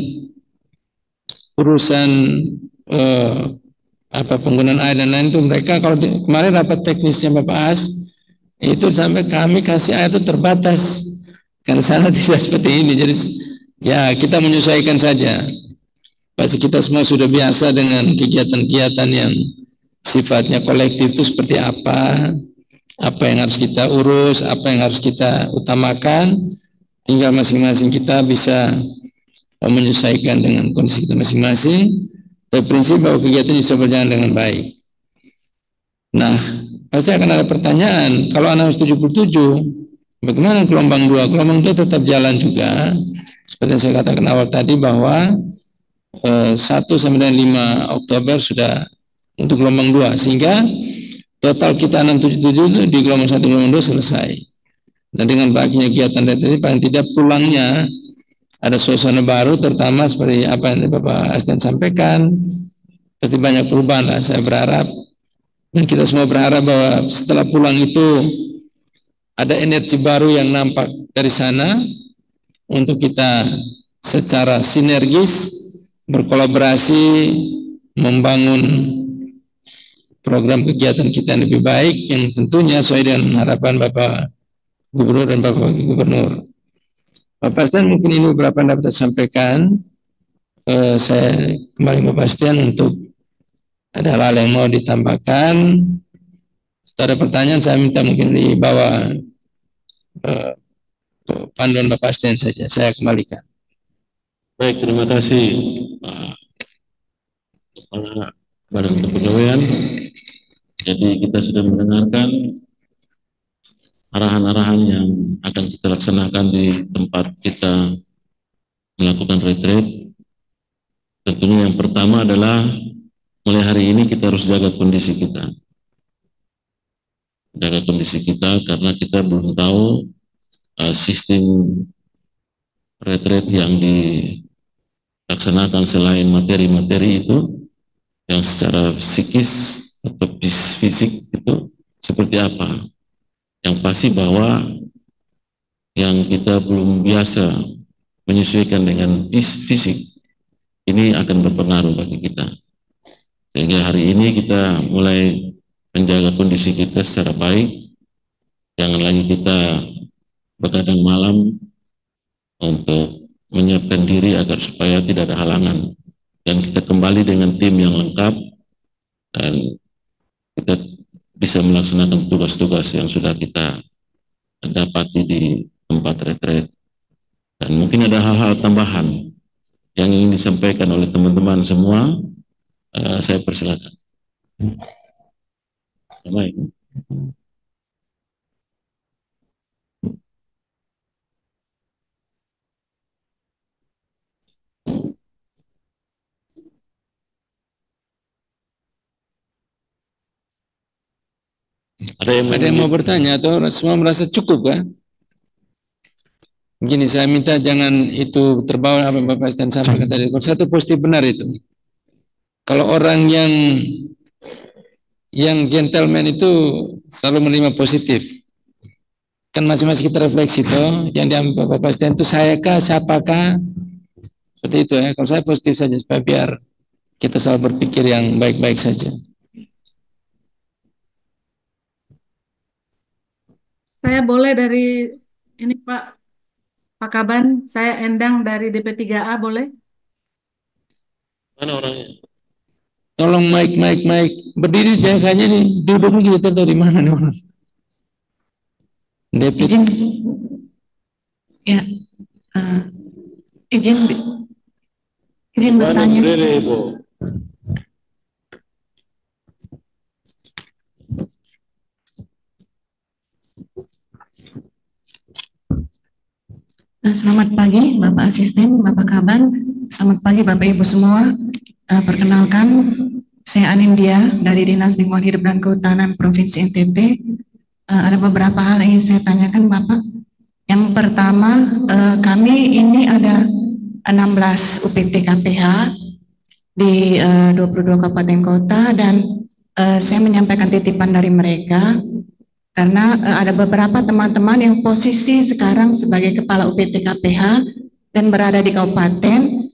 [SPEAKER 5] urusan penggunaan air dan lain itu, mereka kalau kemarin rapat teknisnya Bapak As itu sampai kami kasih air itu terbatas, karena sana tidak seperti ini. Jadi ya kita menyesuaikan saja. Pasti kita semua sudah biasa dengan kegiatan-kegiatan yang sifatnya kolektif itu seperti apa yang harus kita urus, apa yang harus kita utamakan. Tinggal masing-masing kita bisa menyesuaikan dengan kondisi kita masing-masing. Tapi prinsip bahwa kegiatan bisa berjalan dengan baik. Nah, pasti akan ada pertanyaan, kalau anak 77, bagaimana gelombang 2? Gelombang 2 tetap jalan juga. Seperti yang saya katakan awal tadi, bahwa 1 sampai dengan 5 Oktober sudah untuk gelombang 2, sehingga total kita 677 itu di gelombang 1 gelombang 2 selesai. Dan dengan banyaknya kegiatan dari paling tidak pulangnya ada suasana baru, terutama seperti apa yang Bapak Asisten sampaikan, pasti banyak perubahan lah. Saya berharap, dan kita semua berharap bahwa setelah pulang itu ada energi baru yang nampak dari sana untuk kita secara sinergis berkolaborasi membangun program kegiatan kita yang lebih baik, yang tentunya sesuai dengan harapan Bapak Gubernur dan Bapak Wakil Gubernur. Bapak Asisten, mungkin ini beberapa yang dapat saya sampaikan. Saya kembali Bapak Asisten untuk ada hal yang mau ditambahkan. Kalau ada pertanyaan, saya minta mungkin di bawah panduan Bapak Asisten saja. Saya kembalikan.
[SPEAKER 4] Baik, terima kasih Pak Kepala Badan Kepegawaian. Jadi kita sudah mendengarkan arahan-arahan yang akan kita laksanakan di tempat kita melakukan retreat. Tentunya yang pertama adalah mulai hari ini kita harus jaga kondisi kita. Jaga kondisi kita karena kita belum tahu sistem retreat yang dilaksanakan selain materi-materi itu, yang secara psikis atau fisik itu seperti apa. Yang pasti bahwa yang kita belum biasa menyesuaikan dengan fisik ini akan berpengaruh bagi kita. Sehingga hari ini kita mulai menjaga kondisi kita secara baik. Jangan lagi kita begadang malam untuk menyiapkan diri agar supaya tidak ada halangan. Dan kita kembali dengan tim yang lengkap dan kita bisa melaksanakan tugas-tugas yang sudah kita dapati di tempat retreat. Dan mungkin ada hal-hal tambahan yang ingin disampaikan oleh teman-teman semua. Saya persilakan. Baik.
[SPEAKER 5] Ada yang mau bertanya atau semua merasa cukup kan? Begini, saya minta jangan itu terbawa apa yang Bapak Asisten sampaikan tadi. Satu positif benar itu. Kalau orang yang gentleman itu selalu menerima positif. Kan masing-masing kita refleksi toh, yang diambil Bapak Asisten itu saya kah, siapakah? Seperti itu ya. Kalau saya positif saja supaya biar kita selalu berpikir yang baik-baik saja.
[SPEAKER 1] Saya boleh dari ini Pak Kaban, saya Endang dari DP3A boleh?
[SPEAKER 4] Mana orangnya?
[SPEAKER 5] Tolong mic. Berdiri jangan kayaknya nih, duduk gitu tahu di mana nih orang.
[SPEAKER 6] Izin, ya, izin bertanya. Selamat pagi Bapak Asisten, Bapak Kaban. Selamat pagi Bapak Ibu semua. Perkenalkan, saya Anindya dari Dinas Lingkungan Hidup dan Kehutanan Provinsi NTT. Ada beberapa hal yang ingin saya tanyakan Bapak. Yang pertama, kami ini ada 16 UPT KPH di 22 kabupaten kota dan saya menyampaikan titipan dari mereka karena ada beberapa teman-teman yang posisi sekarang sebagai kepala UPT KPH dan berada di kabupaten,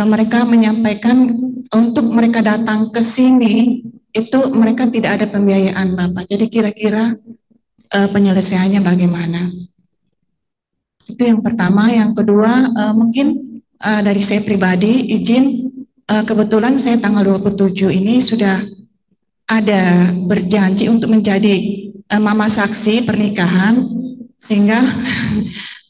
[SPEAKER 6] mereka menyampaikan untuk mereka datang ke sini itu mereka tidak ada pembiayaan Bapak. Jadi kira-kira penyelesaiannya bagaimana? Itu yang pertama. Yang kedua, mungkin dari saya pribadi izin, kebetulan saya tanggal 27 ini sudah ada berjanji untuk menjadi mama saksi pernikahan, sehingga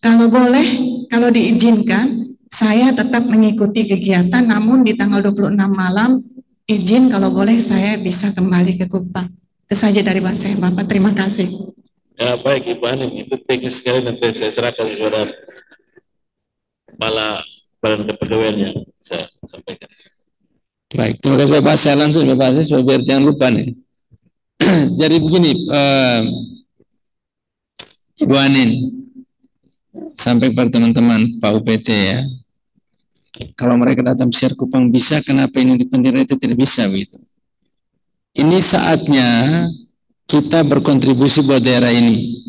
[SPEAKER 6] kalau boleh, kalau diizinkan, saya tetap mengikuti kegiatan, namun di tanggal 26 malam, izin kalau boleh saya bisa kembali ke Kupang. Itu saja dari saya Bapak, terima kasih.
[SPEAKER 4] Ya baik Ibu Anin, itu teknis sekali nanti saya serahkan kepada Kepala Badan Kepegawaian yang saya sampaikan.
[SPEAKER 5] Baik, terima kasih Bapak. Saya langsung Bapak Asisten, biar jangan lupa nih. Jadi begini, Ibu Anin, sampai pada teman-teman Pak UPT ya, kalau mereka datang siar Kupang bisa, kenapa ini di Pentira itu tidak bisa begitu? Ini saatnya kita berkontribusi buat daerah ini,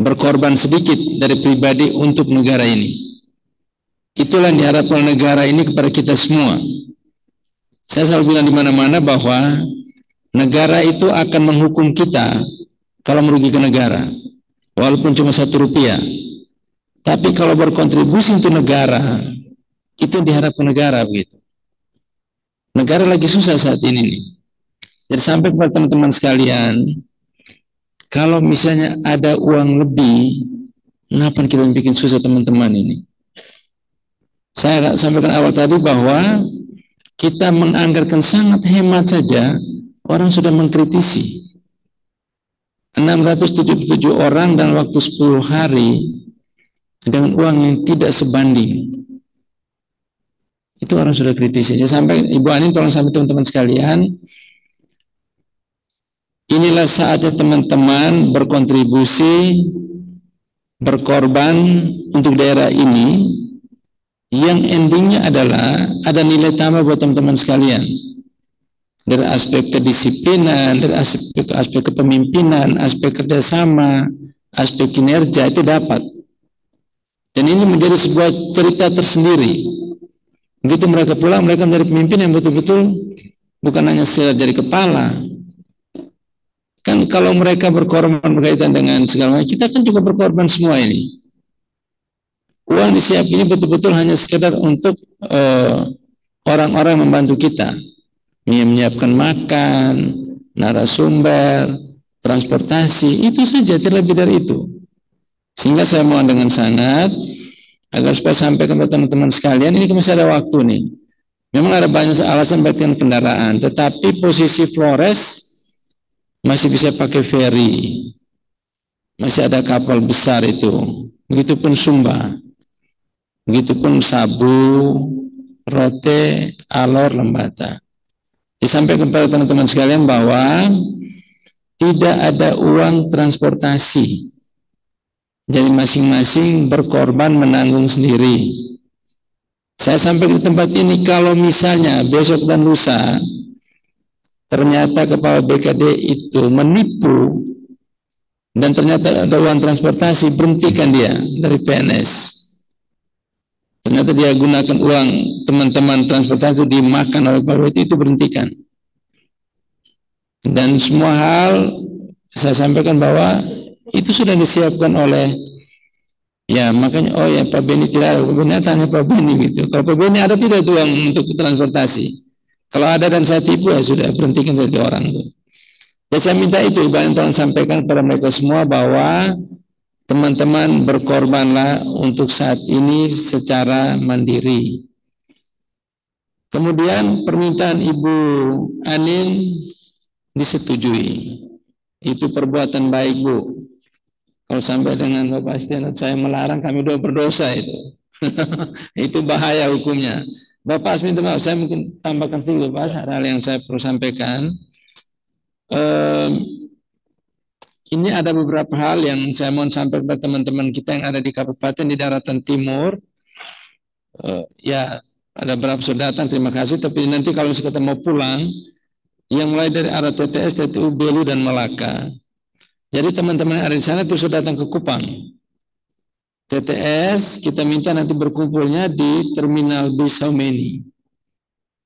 [SPEAKER 5] berkorban sedikit dari pribadi untuk negara ini. Itulah yang diharapkan negara ini kepada kita semua. Saya selalu bilang di mana-mana bahwa negara itu akan menghukum kita kalau merugikan negara, walaupun cuma 1 rupiah. Tapi kalau berkontribusi untuk negara, itu diharapkan negara begitu. Negara lagi susah saat ini nih. Jadi sampai kepada teman-teman sekalian, kalau misalnya ada uang lebih, kenapa kita bikin susah teman-teman ini? Saya sampaikan awal tadi bahwa kita menganggarkan sangat hemat saja, orang sudah mengkritisi. 677 orang dalam waktu 10 hari dengan uang yang tidak sebanding. Itu orang sudah kritisi. Saya sampai Ibu Anin, tolong sampai teman-teman sekalian, inilah saatnya teman-teman berkontribusi, berkorban untuk daerah ini, yang endingnya adalah ada nilai tambah buat teman-teman sekalian. Dari aspek kedisiplinan, dari aspek kepemimpinan, aspek kerjasama, aspek kinerja itu dapat. Dan ini menjadi sebuah cerita tersendiri. Begitu mereka pulang, mereka menjadi pemimpin yang betul-betul bukan hanya dari kepala. Kan kalau mereka berkorban berkaitan dengan segala macam, kita kan juga berkorban semua ini. Uang disiap ini betul-betul hanya sekedar untuk orang-orang membantu kita, menyiapkan makan, narasumber, transportasi, itu saja, tidak lebih dari itu. Sehingga saya mohon dengan sangat agar supaya sampaikan kepada teman-teman sekalian, ini masih ada waktu nih. Memang ada banyak alasan bagian kendaraan, tetapi posisi Flores masih bisa pakai ferry, masih ada kapal besar itu. Begitupun Sumba, begitupun Sabu, Rote, Alor, Lembata. Disampaikan kepada teman-teman sekalian bahwa tidak ada uang transportasi. Jadi masing-masing berkorban menanggung sendiri. Saya sampai di tempat ini, kalau misalnya besok dan lusa ternyata kepala BKD itu menipu dan ternyata ada uang transportasi, berhentikan dia dari PNS. Ternyata dia gunakan uang teman-teman transportasi itu dimakan oleh Pak itu berhentikan. Dan semua hal saya sampaikan bahwa itu sudah disiapkan oleh, ya makanya, oh ya Pak Beni tidak ada, Pak Beni tanya Pak Beni gitu. Kalau Pak Beni ada tidak itu uang untuk transportasi? Kalau ada dan saya tipu, ya sudah, berhentikan satu orang itu. Ya saya minta itu, Ibu tolong sampaikan kepada mereka semua bahwa teman-teman berkorbanlah untuk saat ini secara mandiri. Kemudian permintaan Ibu Anin disetujui. Itu perbuatan baik, Bu. Kalau sampai dengan Bapak Asisten saya melarang, kami doa berdosa itu. Itu bahaya hukumnya. Bapak Asmi, maaf, saya mungkin tambahkan sedikit Bapak, hal yang saya perlu sampaikan. Ini ada beberapa hal yang saya mohon sampaikan kepada teman-teman kita yang ada di kabupaten di daratan timur. Ya, ada beberapa sudah datang, terima kasih. Tapi nanti kalau kita mau pulang, yang mulai dari arah TTS, TTU, Belu, dan Melaka. Jadi teman-teman yang ada di sana itu sudah datang ke Kupang. TTS kita minta nanti berkumpulnya di Terminal bis Saumeni.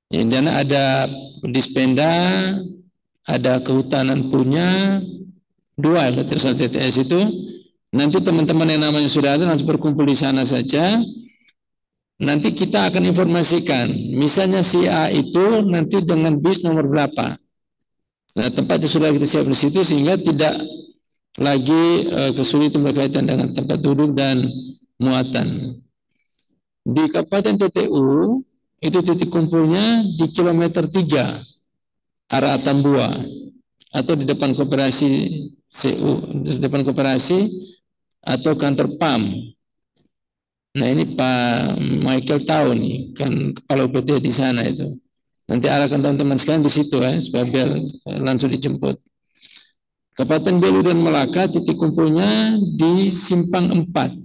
[SPEAKER 5] Ya, di sana ada Dispenda, ada kehutanan punya, 2 tersal TTS itu. Nanti teman-teman yang namanya sudah ada langsung berkumpul di sana saja. Nanti kita akan informasikan, misalnya si A itu nanti dengan bis nomor berapa. Nah, tempatnya sudah kita siap di situ sehingga tidak lagi kesulitan berkaitan dengan tempat duduk dan muatan. Di Kabupaten TTU itu titik kumpulnya di kilometer 3 arah Atambua atau di depan koperasi CU, di depan koperasi atau kantor PAM. Nah ini Pak Michael tahu nih, kan kepala UPT di sana itu. Nanti arahkan teman-teman sekalian di situ ya, supaya biar langsung dijemput. Kabupaten Belu dan Melaka titik kumpulnya di Simpang 4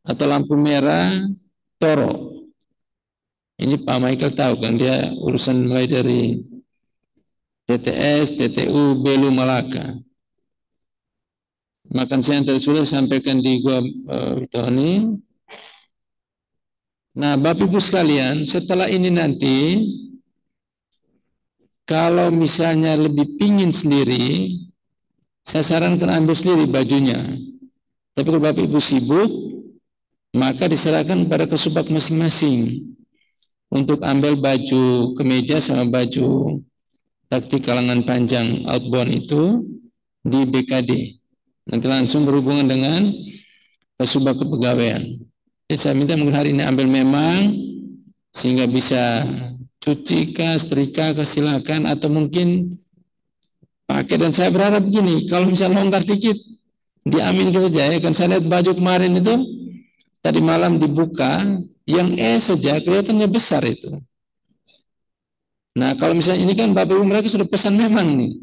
[SPEAKER 5] atau lampu merah Toro. Ini Pak Michael tahu kan, dia urusan mulai dari TTS, TTU, Belu, Melaka. Makan siang tadi sudah sampaikan di gua Witoni. Nah, Bapak Ibu sekalian, setelah ini nanti kalau misalnya lebih pingin sendiri, saya sarankan ambil sendiri bajunya. Tapi kalau Bapak Ibu sibuk, maka diserahkan pada Kesubag masing-masing untuk ambil baju kemeja sama baju taktik kalangan panjang outbound itu di BKD. Nanti langsung berhubungan dengan Kesubag Kepegawaian. Jadi saya minta mungkin hari ini ambil memang sehingga bisa cuci kah, setrika kah, silakan, atau mungkin pakai. Dan saya berharap begini, kalau misalnya longgar dikit diaminkan saja ya. Kan saya lihat baju kemarin itu tadi malam dibuka, yang saja kelihatannya besar itu. Nah kalau misalnya ini kan Bapak Ibu mereka sudah pesan memang nih,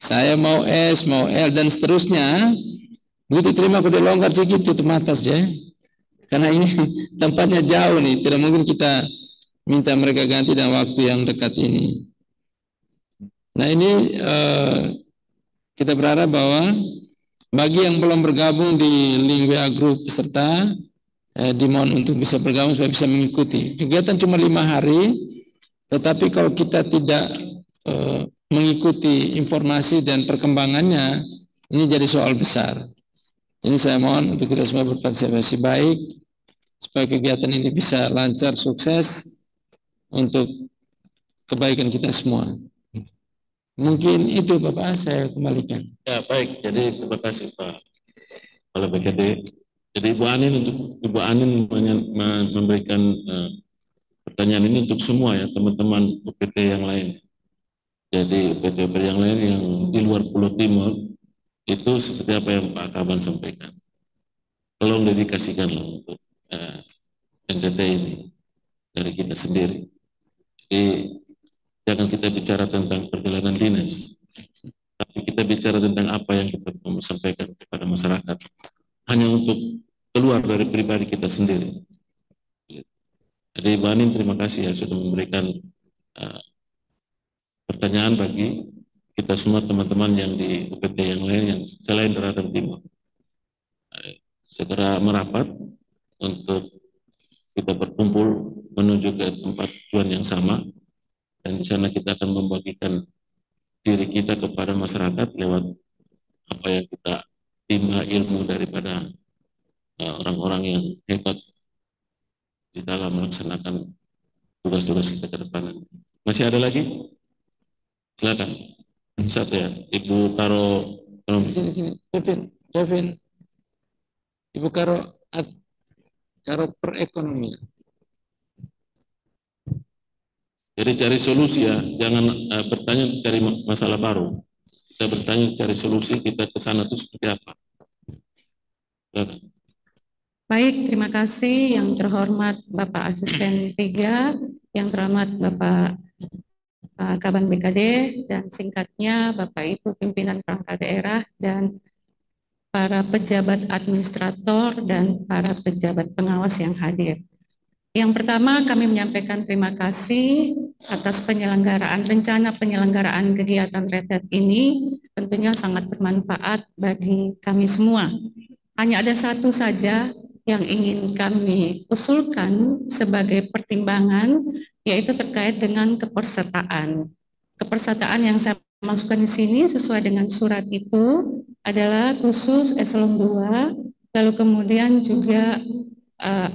[SPEAKER 5] saya mau S, mau L dan seterusnya. Begitu terima kode longgar dikit tutup mata saja. Karena ini tempatnya jauh nih, tidak mungkin kita minta mereka ganti dalam waktu yang dekat ini. Nah ini kita berharap bahwa bagi yang belum bergabung di link WA Group peserta, dimohon untuk bisa bergabung supaya bisa mengikuti. Kegiatan cuma 5 hari, tetapi kalau kita tidak mengikuti informasi dan perkembangannya, ini jadi soal besar. Ini saya mohon untuk kita semua berpartisipasi baik, supaya kegiatan ini bisa lancar, sukses, untuk kebaikan kita semua. Mungkin itu Bapak, saya kembalikan.
[SPEAKER 4] Ya baik, jadi terima kasih Pak Kepala BKD. Jadi Ibu Anin memberikan pertanyaan ini untuk semua ya teman-teman UPT yang lain. Jadi UPT yang lain yang di luar Pulau Timur itu seperti apa yang Pak Kaban sampaikan. Tolong dedikasikanlah untuk NTT ini dari kita sendiri. Jadi jangan kita bicara tentang perjalanan dinas, tapi kita bicara tentang apa yang kita mau sampaikan kepada masyarakat, hanya untuk keluar dari pribadi kita sendiri. Jadi Ibu Anin, terima kasih ya sudah memberikan pertanyaan bagi kita semua teman-teman yang di UPT yang lain yang selain Daratan Timur. Segera merapat untuk kita berkumpul menuju ke tempat tujuan yang sama, dan di sana kita akan membagikan diri kita kepada masyarakat lewat apa yang kita timba ilmu daripada orang-orang yang hebat di dalam melaksanakan tugas-tugas kita ke depan. Masih ada lagi? Silakan. Satu ya, Ibu Karo.
[SPEAKER 5] Sini, Kevin. Ibu Karo perekonomian.
[SPEAKER 4] Jadi cari solusi ya, jangan bertanya cari masalah baru. Kita bertanya cari solusi, kita ke sana itu seperti apa. Silakan.
[SPEAKER 6] Baik, terima kasih yang terhormat Bapak Asisten 3, yang terhormat Bapak Kaban BKD, dan singkatnya Bapak Ibu pimpinan perangkat daerah dan para pejabat administrator dan para pejabat pengawas yang hadir. Yang pertama, kami menyampaikan terima kasih atas rencana penyelenggaraan kegiatan retret ini, tentunya sangat bermanfaat bagi kami semua. Hanya ada satu saja yang ingin kami usulkan sebagai pertimbangan, yaitu terkait dengan kepesertaan. Kepesertaan yang saya masukkan di sini sesuai dengan surat itu adalah khusus eselon 2, lalu kemudian juga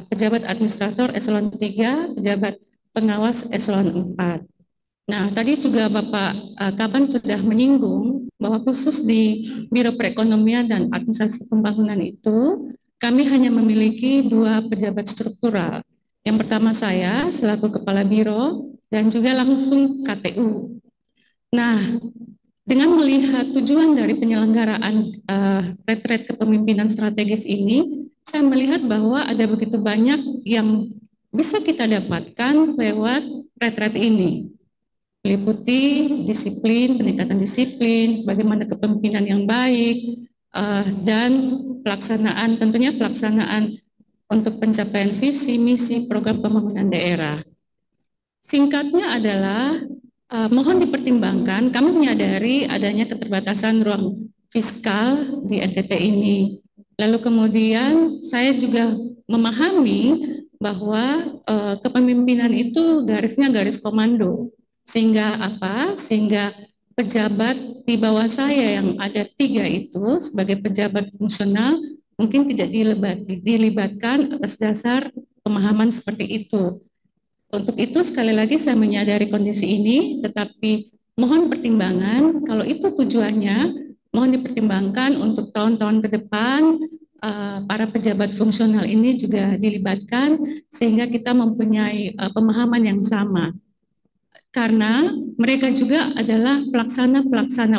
[SPEAKER 6] pejabat administrator eselon 3, pejabat pengawas eselon 4. Nah, tadi juga Bapak Kaban sudah menyinggung bahwa khusus di Biro Perekonomian dan Administrasi Pembangunan itu, kami hanya memiliki 2 pejabat struktural. Yang pertama saya selaku Kepala Biro dan juga langsung KTU. Nah, dengan melihat tujuan dari penyelenggaraan retret kepemimpinan strategis ini, saya melihat bahwa ada begitu banyak yang bisa kita dapatkan lewat retret ini. Meliputi disiplin, peningkatan disiplin, bagaimana kepemimpinan yang baik, dan tentunya pelaksanaan untuk pencapaian visi, misi, program pembangunan daerah. Singkatnya adalah, mohon dipertimbangkan, kami menyadari adanya keterbatasan ruang fiskal di NTT ini. Lalu kemudian saya juga memahami bahwa kepemimpinan itu garisnya garis komando. Sehingga apa? Sehingga pejabat di bawah saya yang ada 3 itu sebagai pejabat fungsional mungkin tidak dilibatkan atas dasar pemahaman seperti itu. Untuk itu sekali lagi saya menyadari kondisi ini, tetapi mohon pertimbangan kalau itu tujuannya, mohon dipertimbangkan untuk tahun-tahun ke depan para pejabat fungsional ini juga dilibatkan sehingga kita mempunyai pemahaman yang sama. Karena mereka juga adalah pelaksana,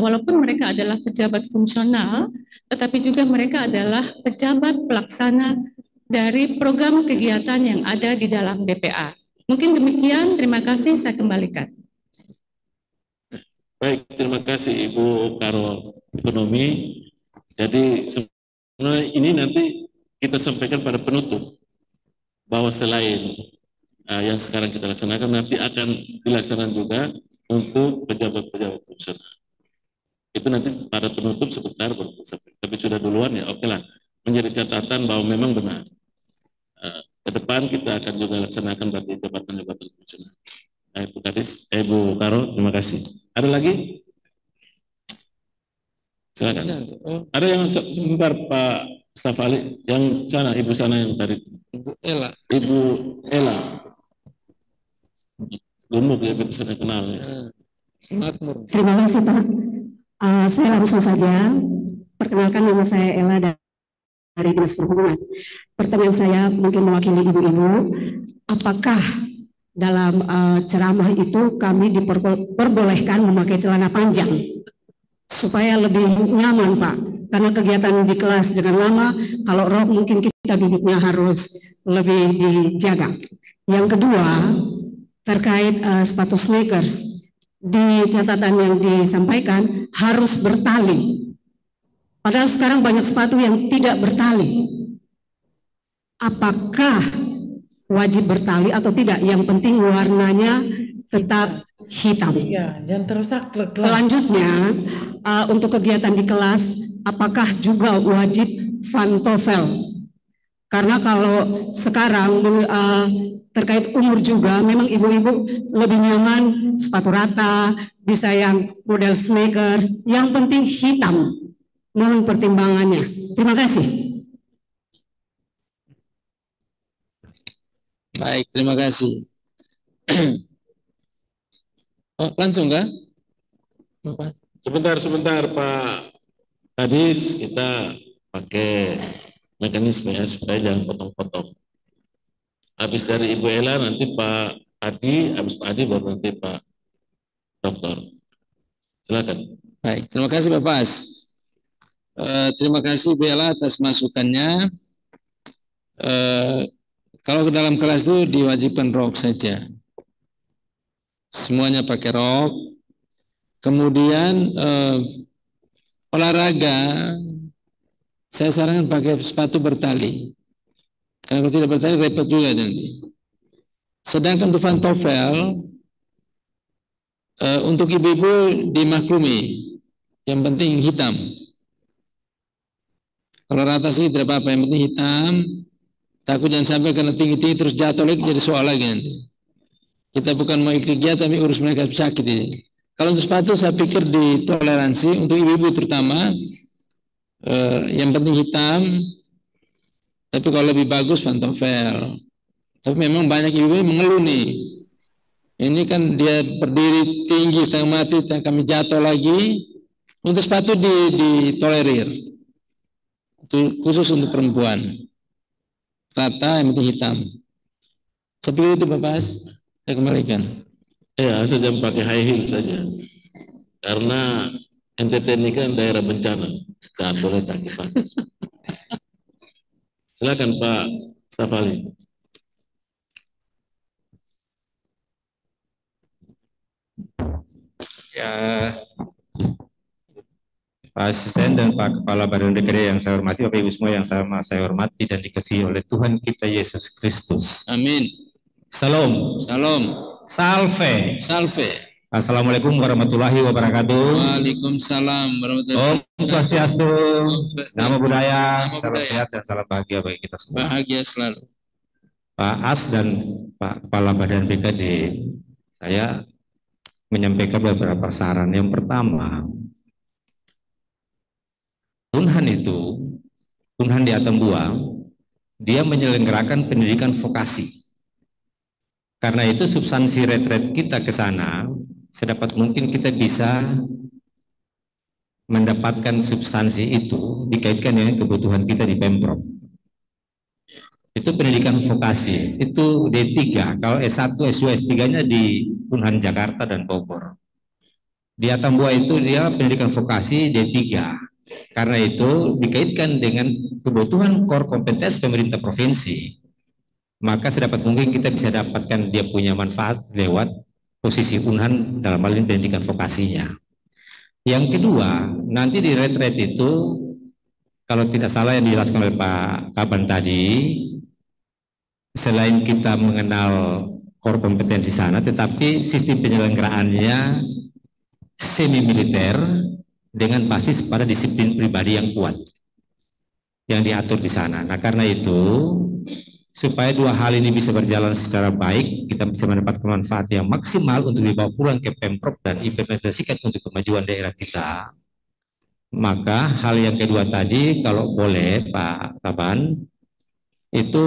[SPEAKER 6] walaupun mereka adalah pejabat fungsional, tetapi juga mereka adalah pejabat pelaksana dari program kegiatan yang ada di dalam DPA. Mungkin demikian, terima kasih, saya kembalikan.
[SPEAKER 4] Baik, terima kasih Ibu Karo Ekonomi. Jadi sebenarnya ini nanti kita sampaikan pada penutup bahwa selain yang sekarang kita laksanakan nanti akan dilaksanakan juga untuk pejabat-pejabat fungsional. Itu nanti pada penutup sebentar, tapi sudah duluan ya, oke lah. Menjadi catatan bahwa memang benar. Ke depan kita akan juga laksanakan bagi jabatan-jabatan fungsional. Nah, Ibu Kadis, Ibu Karo, terima kasih. Ada lagi? Silakan. Ada yang sebentar Pak Staf Ali, yang sana, Ibu sana yang tadi.
[SPEAKER 5] Ibu Ella.
[SPEAKER 4] Ibu Ella. Gemuk ya, kita sudah kenal ya.
[SPEAKER 5] Makmur.
[SPEAKER 7] Terima kasih Pak. Saya langsung saja perkenalkan, nama saya Ella dari Dinas Perhubungan. Pertanyaan saya mungkin mewakili ibu-ibu, apakah dalam ceramah itu kami diperbolehkan memakai celana panjang supaya lebih nyaman Pak? Karena kegiatan di kelas dengan lama, kalau rok mungkin kita duduknya harus lebih dijaga. Yang kedua, terkait sepatu sneakers. di catatan yang disampaikan harus bertali. Padahal sekarang banyak sepatu yang tidak bertali. Apakah wajib bertali atau tidak? Yang penting warnanya tetap hitam.
[SPEAKER 1] Ya, jangan terusak.
[SPEAKER 7] Selanjutnya, untuk kegiatan di kelas, apakah juga wajib pantofel? Karena kalau sekarang terkait umur juga, memang ibu-ibu lebih nyaman sepatu rata, bisa yang model sneakers, yang penting hitam. Mohon pertimbangannya. Terima kasih.
[SPEAKER 5] Baik, terima kasih. Oh, langsung kah?
[SPEAKER 4] Sebentar Pak Kadis, kita pakai mekanisme ya supaya jangan potong-potong. Habis dari Ibu Ella nanti Pak Adi, habis Pak Adi baru nanti Pak Dokter. Silakan.
[SPEAKER 5] Baik, terima kasih Bapak As. Terima kasih Bu Ella atas masukannya. Kalau ke dalam kelas itu diwajibkan rok saja. Semuanya pakai rok. Kemudian olahraga, saya sarankan pakai sepatu bertali. Karena kalau tidak bertali repot juga nanti. Sedangkan untuk pantofel, untuk ibu-ibu dimaklumi, yang penting hitam. Kalau rata sih tidak apa-apa, yang penting hitam. Takut jangan sampai karena tinggi-tinggi terus jatuh lagi jadi soal lagi nanti. Kita bukan mau ikut kegiatan tapi urus mereka sakit ini. Kalau untuk sepatu saya pikir ditoleransi untuk ibu-ibu terutama, yang penting hitam. Tapi kalau lebih bagus pantofel. Tapi memang banyak ibu-ibu mengeluh nih. Ini kan dia berdiri tinggi setengah mati, kami jatuh lagi. Untuk sepatu ditolerir. Itu khusus untuk perempuan. Rata yang penting hitam. Saya pikir itu Bapak As, saya kembalikan.
[SPEAKER 4] Ya, asal jangan pakai high heel saja. Karena NTT ini kan daerah bencana, nggak boleh kaki pakai. Silakan Pak Stafali.
[SPEAKER 8] Ya, Pak Asisten dan Pak Kepala Badan DKD yang saya hormati, Bapak Ibu semua yang saya hormati dan dikasihi oleh Tuhan kita Yesus Kristus.
[SPEAKER 5] Amin.
[SPEAKER 8] Salam.
[SPEAKER 5] Salam.
[SPEAKER 8] Salve.
[SPEAKER 5] Salve.
[SPEAKER 8] Assalamualaikum warahmatullahi wabarakatuh.
[SPEAKER 5] Waalaikumsalam warahmatullahi wabarakatuh.
[SPEAKER 8] Om Swastiastu. Nama budaya.
[SPEAKER 5] Nama
[SPEAKER 8] Salam
[SPEAKER 5] budaya.
[SPEAKER 8] sehat dan salam bahagia bagi kita semua.
[SPEAKER 5] Bahagia selalu.
[SPEAKER 8] Pak As dan Pak Kepala Badan BKD, saya menyampaikan beberapa saran. Yang pertama, Unhan itu, Unhan di Atambua, dia menyelenggarakan pendidikan vokasi. Karena itu substansi retret kita ke sana, sedapat mungkin kita bisa mendapatkan substansi itu dikaitkan dengan kebutuhan kita di Pemprov. Itu pendidikan vokasi, itu D3, kalau S1, S2, S3-nya di Unhan Jakarta dan Bogor. Di Atambua itu dia pendidikan vokasi D3. Karena itu dikaitkan dengan kebutuhan core kompetensi pemerintah provinsi, maka sedapat mungkin kita bisa dapatkan dia punya manfaat lewat posisi Unhan dalam hal ini pendidikan vokasinya. Yang kedua, nanti di retret itu, kalau tidak salah yang dijelaskan oleh Pak Kaban tadi, selain kita mengenal core kompetensi sana, tetapi sistem penyelenggaraannya semi militer dengan basis pada disiplin pribadi yang kuat yang diatur di sana. Nah, karena itu supaya dua hal ini bisa berjalan secara baik, kita bisa mendapatkan manfaat yang maksimal untuk dibawa pulang ke Pemprov dan implementasikan untuk kemajuan daerah kita. Maka hal yang kedua tadi, kalau boleh Pak Kaban, itu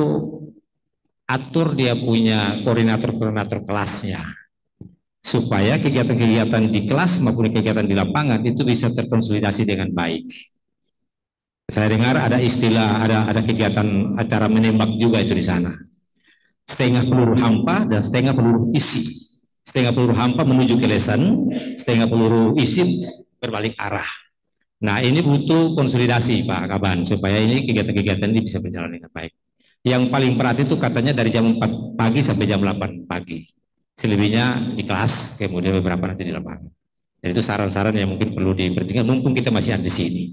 [SPEAKER 8] atur dia punya koordinator-koordinator kelasnya, supaya kegiatan-kegiatan di kelas maupun kegiatan di lapangan itu bisa terkonsolidasi dengan baik. Saya dengar ada istilah, ada kegiatan acara menembak juga itu di sana. Setengah peluru hampa dan setengah peluru isi. Setengah peluru hampa menuju ke lesan, setengah peluru isi berbalik arah. Nah, ini butuh konsolidasi Pak Kaban, supaya ini kegiatan-kegiatan ini bisa berjalan dengan baik. Yang paling berat itu katanya dari jam 4 pagi sampai jam 8 pagi. selebihnya di kelas, kemudian beberapa nanti di lapangan. Dan itu saran-saran yang mungkin perlu dipertimbangkan mumpung kita masih ada di sini.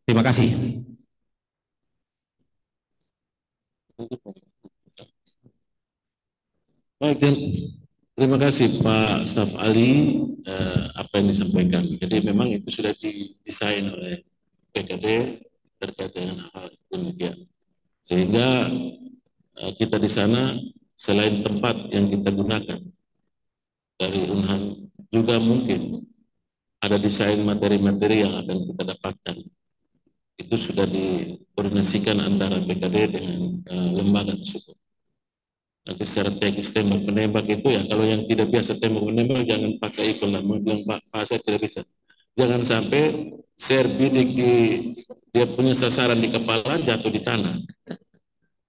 [SPEAKER 8] Terima kasih.
[SPEAKER 4] Baik, terima kasih Pak Staf Ali apa yang disampaikan. Jadi memang itu sudah didesain oleh PKD terkait dengan hal demikian. Sehingga kita di sana selain tempat yang kita gunakan dari Unhan juga mungkin ada desain materi-materi yang akan kita dapatkan. Itu sudah dikoordinasikan antara PKD dengan lembaga tersebut. Nanti secara teknis tembak menembak itu ya, kalau yang tidak biasa tembak menembak jangan pakai ikon lah, bilang Pak saya tidak bisa. Jangan sampai share bidik dia punya sasaran di kepala jatuh di tanah.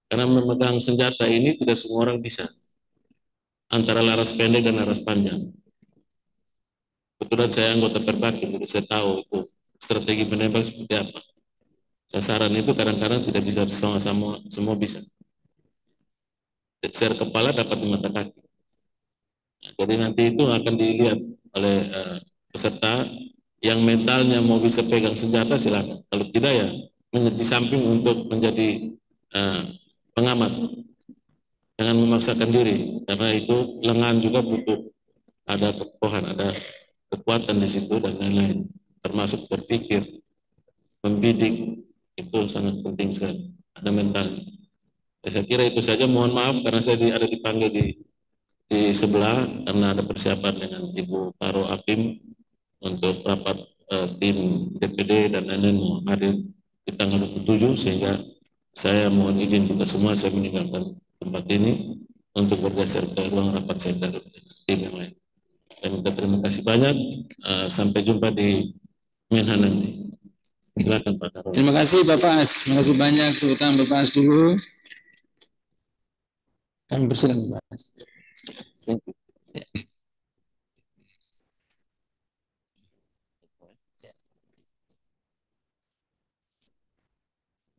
[SPEAKER 4] Karena memegang senjata ini tidak semua orang bisa. Antara laras pendek dan laras panjang. Kebetulan saya anggota Perbaki, jadi saya tahu itu strategi menembak seperti apa. Sasaran itu kadang-kadang tidak bisa sama-sama semua bisa. Share kepala dapat di mata kaki. Nah, jadi nanti itu akan dilihat oleh peserta yang mentalnya mau bisa pegang senjata silakan. Kalau tidak ya di samping untuk menjadi pengamat. Jangan memaksakan diri karena itu lengan juga butuh ada kekokohan, ada kekuatan di situ dan lain-lain. Termasuk berpikir, membidik itu sangat penting sekali. Ada mental. Saya kira itu saja, mohon maaf karena saya ada dipanggil di sebelah karena ada persiapan dengan Ibu Karo Akim untuk rapat tim DPD dan lain-lain mau hadir di tanggal 27 sehingga saya mohon izin kita semua saya meninggalkan tempat ini untuk bergeser ke ruang rapat center tim yang lain. Saya minta terima kasih banyak, sampai jumpa di Menhan nanti. Silakan Pak Karo.
[SPEAKER 5] Terima kasih Bapak As, terima kasih banyak, terutama Bapak As dulu. Kami bersilakan Pak As.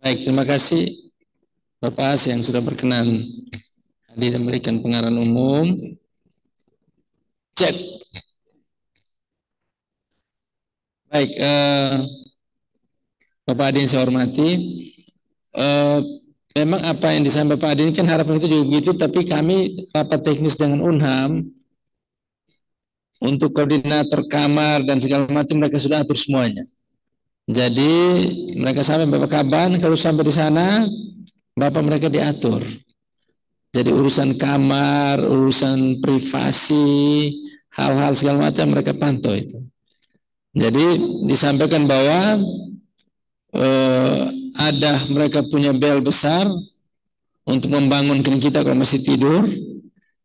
[SPEAKER 5] Baik, terima kasih Bapak As yang sudah berkenan hadir dan memberikan pengarahan umum. Cek. Baik, Bapak Adi yang saya hormati, memang apa yang disampaikan Bapak Adi ini kan harapan itu juga begitu, tapi kami rapat teknis dengan Unham untuk koordinator kamar dan segala macam mereka sudah atur semuanya. Jadi mereka sampai Bapak Kaban, kalau sampai di sana Bapak mereka diatur. Jadi urusan kamar, urusan privasi, hal-hal segala macam mereka pantau itu. Jadi disampaikan bahwa ada mereka punya bel besar untuk membangunkan kita kalau masih tidur,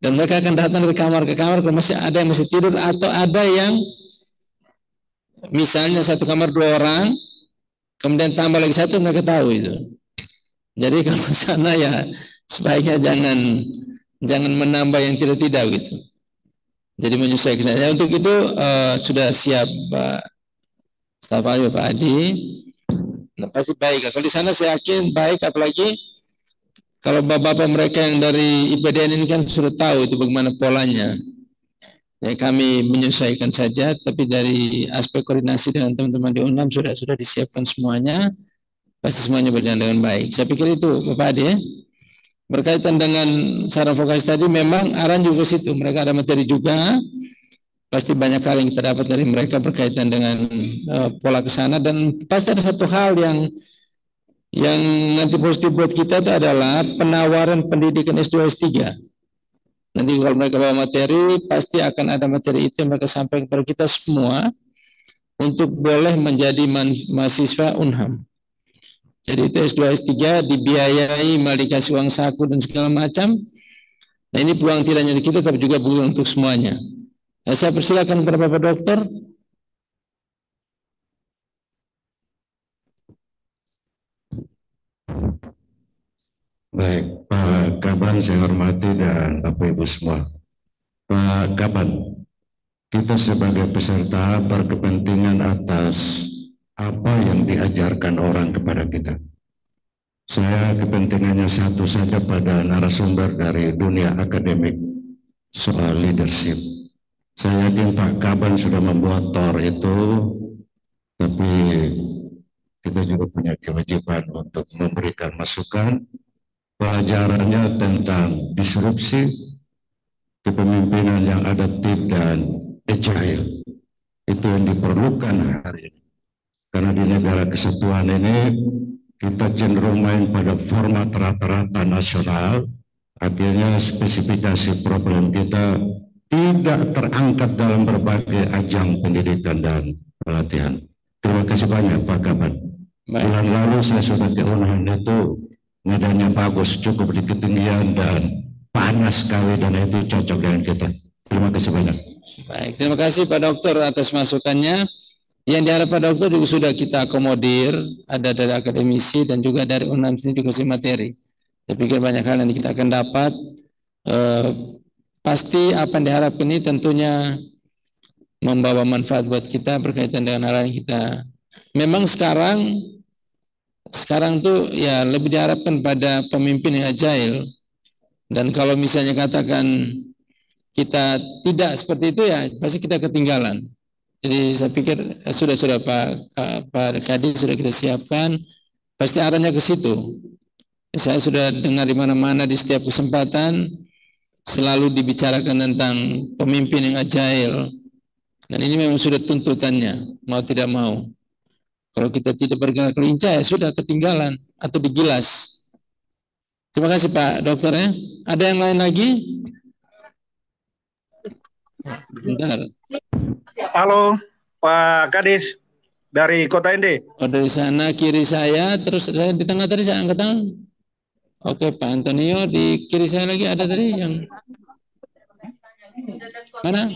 [SPEAKER 5] dan mereka akan datang dari kamar ke kamar kalau masih ada yang masih tidur atau ada yang misalnya satu kamar 2 orang, kemudian tambah lagi 1 mereka tahu itu. Jadi kalau ke sana ya sebaiknya jangan menambah yang tidak gitu. Jadi menyesuaikan. Ya, untuk itu sudah siap Pak Staf Ali, Pak Adi. Nah, pasti baik. Kalau di sana saya yakin baik, apalagi kalau bapak-bapak mereka yang dari IPDN ini kan sudah tahu itu bagaimana polanya. Ya, kami menyesuaikan saja, tapi dari aspek koordinasi dengan teman-teman di Unham sudah disiapkan semuanya. Pasti semuanya berjalan dengan baik. Saya pikir itu Bapak Adi ya. Berkaitan dengan saran vokasi tadi, memang arahan juga situ. Mereka ada materi juga. Pasti banyak hal yang kita dapat dari mereka berkaitan dengan pola ke sana, dan pasti ada satu hal yang nanti positif buat kita itu adalah penawaran pendidikan S2 S3. Nanti kalau mereka bawa materi, pasti akan ada materi itu yang mereka sampaikan kepada kita semua untuk boleh menjadi mahasiswa Unham. Jadi itu S2 S3 dibiayai, malah dikasih uang saku dan segala macam. Nah ini peluang tidak hanya kita, tapi juga peluang untuk semuanya. Nah, saya persilakan kepada Bapak Dokter.
[SPEAKER 9] Baik, Pak Kaban saya hormati dan Bapak Ibu semua. Pak Kaban, kita sebagai peserta berkepentingan atas apa yang diajarkan orang kepada kita. Saya kepentingannya satu saja pada narasumber dari dunia akademik. soal leadership. Saya yakin Pak Kaban sudah membuat TOR itu, tapi kita juga punya kewajiban untuk memberikan masukan. Pelajarannya tentang disrupsi, kepemimpinan yang adaptif dan agile. Itu yang diperlukan hari ini. Karena di negara kesatuan ini kita cenderung main pada format rata-rata nasional, akhirnya spesifikasi problem kita tidak terangkat dalam berbagai ajang pendidikan dan pelatihan. Terima kasih banyak Pak Kaban. Bulan lalu saya sudah keunahan itu, medannya bagus, cukup di ketinggian dan panas sekali, dan itu cocok dengan kita. Terima kasih banyak.
[SPEAKER 5] Baik, terima kasih Pak Dokter atas masukannya. Yang diharapkan Pak Dokter juga sudah kita akomodir, ada dari akademisi dan juga dari UNAM sini juga si materi. Saya pikir banyak hal yang kita akan dapat. Pasti apa yang diharapkan ini tentunya membawa manfaat buat kita berkaitan dengan hal yang kita. Memang sekarang tuh ya lebih diharapkan pada pemimpin yang agile. Dan kalau misalnya katakan kita tidak seperti itu ya pasti kita ketinggalan. Jadi saya pikir sudah Pak Kadis sudah kita siapkan, pasti arahnya ke situ. Saya sudah dengar di mana-mana di setiap kesempatan selalu dibicarakan tentang pemimpin yang agile. Dan ini memang sudah tuntutannya, mau tidak mau. Kalau kita tidak bergerak lincah ya sudah ketinggalan atau digilas. Terima kasih Pak Dokter ya. Ada yang lain lagi? Bentar.
[SPEAKER 10] Halo Pak Kadis dari Kota Ende.
[SPEAKER 5] Oh dari sana kiri saya, terus saya di tengah tadi saya angkat tangan. Oke Pak Antonio di kiri saya lagi ada tadi yang mana?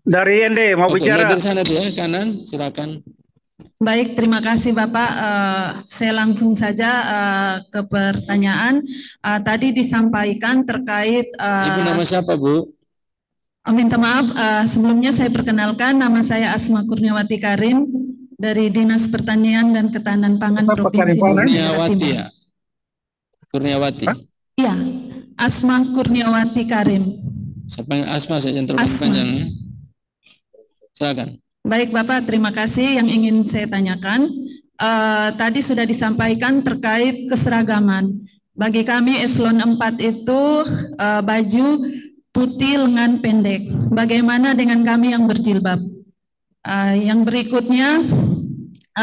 [SPEAKER 10] Dari Ende mau bicara.
[SPEAKER 5] Dari sana dia kanan, silakan.
[SPEAKER 6] Baik, terima kasih Bapak. Saya langsung saja ke pertanyaan. Tadi disampaikan terkait.
[SPEAKER 5] Ibu nama siapa Bu?
[SPEAKER 6] Minta maaf, sebelumnya saya perkenalkan, nama saya Asma Kurniawati Karim dari Dinas Pertanian dan Ketahanan Pangan Provinsi Nusa Tenggara Timur.
[SPEAKER 5] Ya? Kurniawati.
[SPEAKER 6] Iya, Asma Kurniawati Karim.
[SPEAKER 5] Siapa yang Asma saja yang panjang. Silakan.
[SPEAKER 6] Baik Bapak, terima kasih. Yang ingin saya tanyakan, tadi sudah disampaikan terkait keseragaman. Bagi kami eselon 4 itu baju putih lengan pendek. Bagaimana dengan kami yang berjilbab? Yang berikutnya,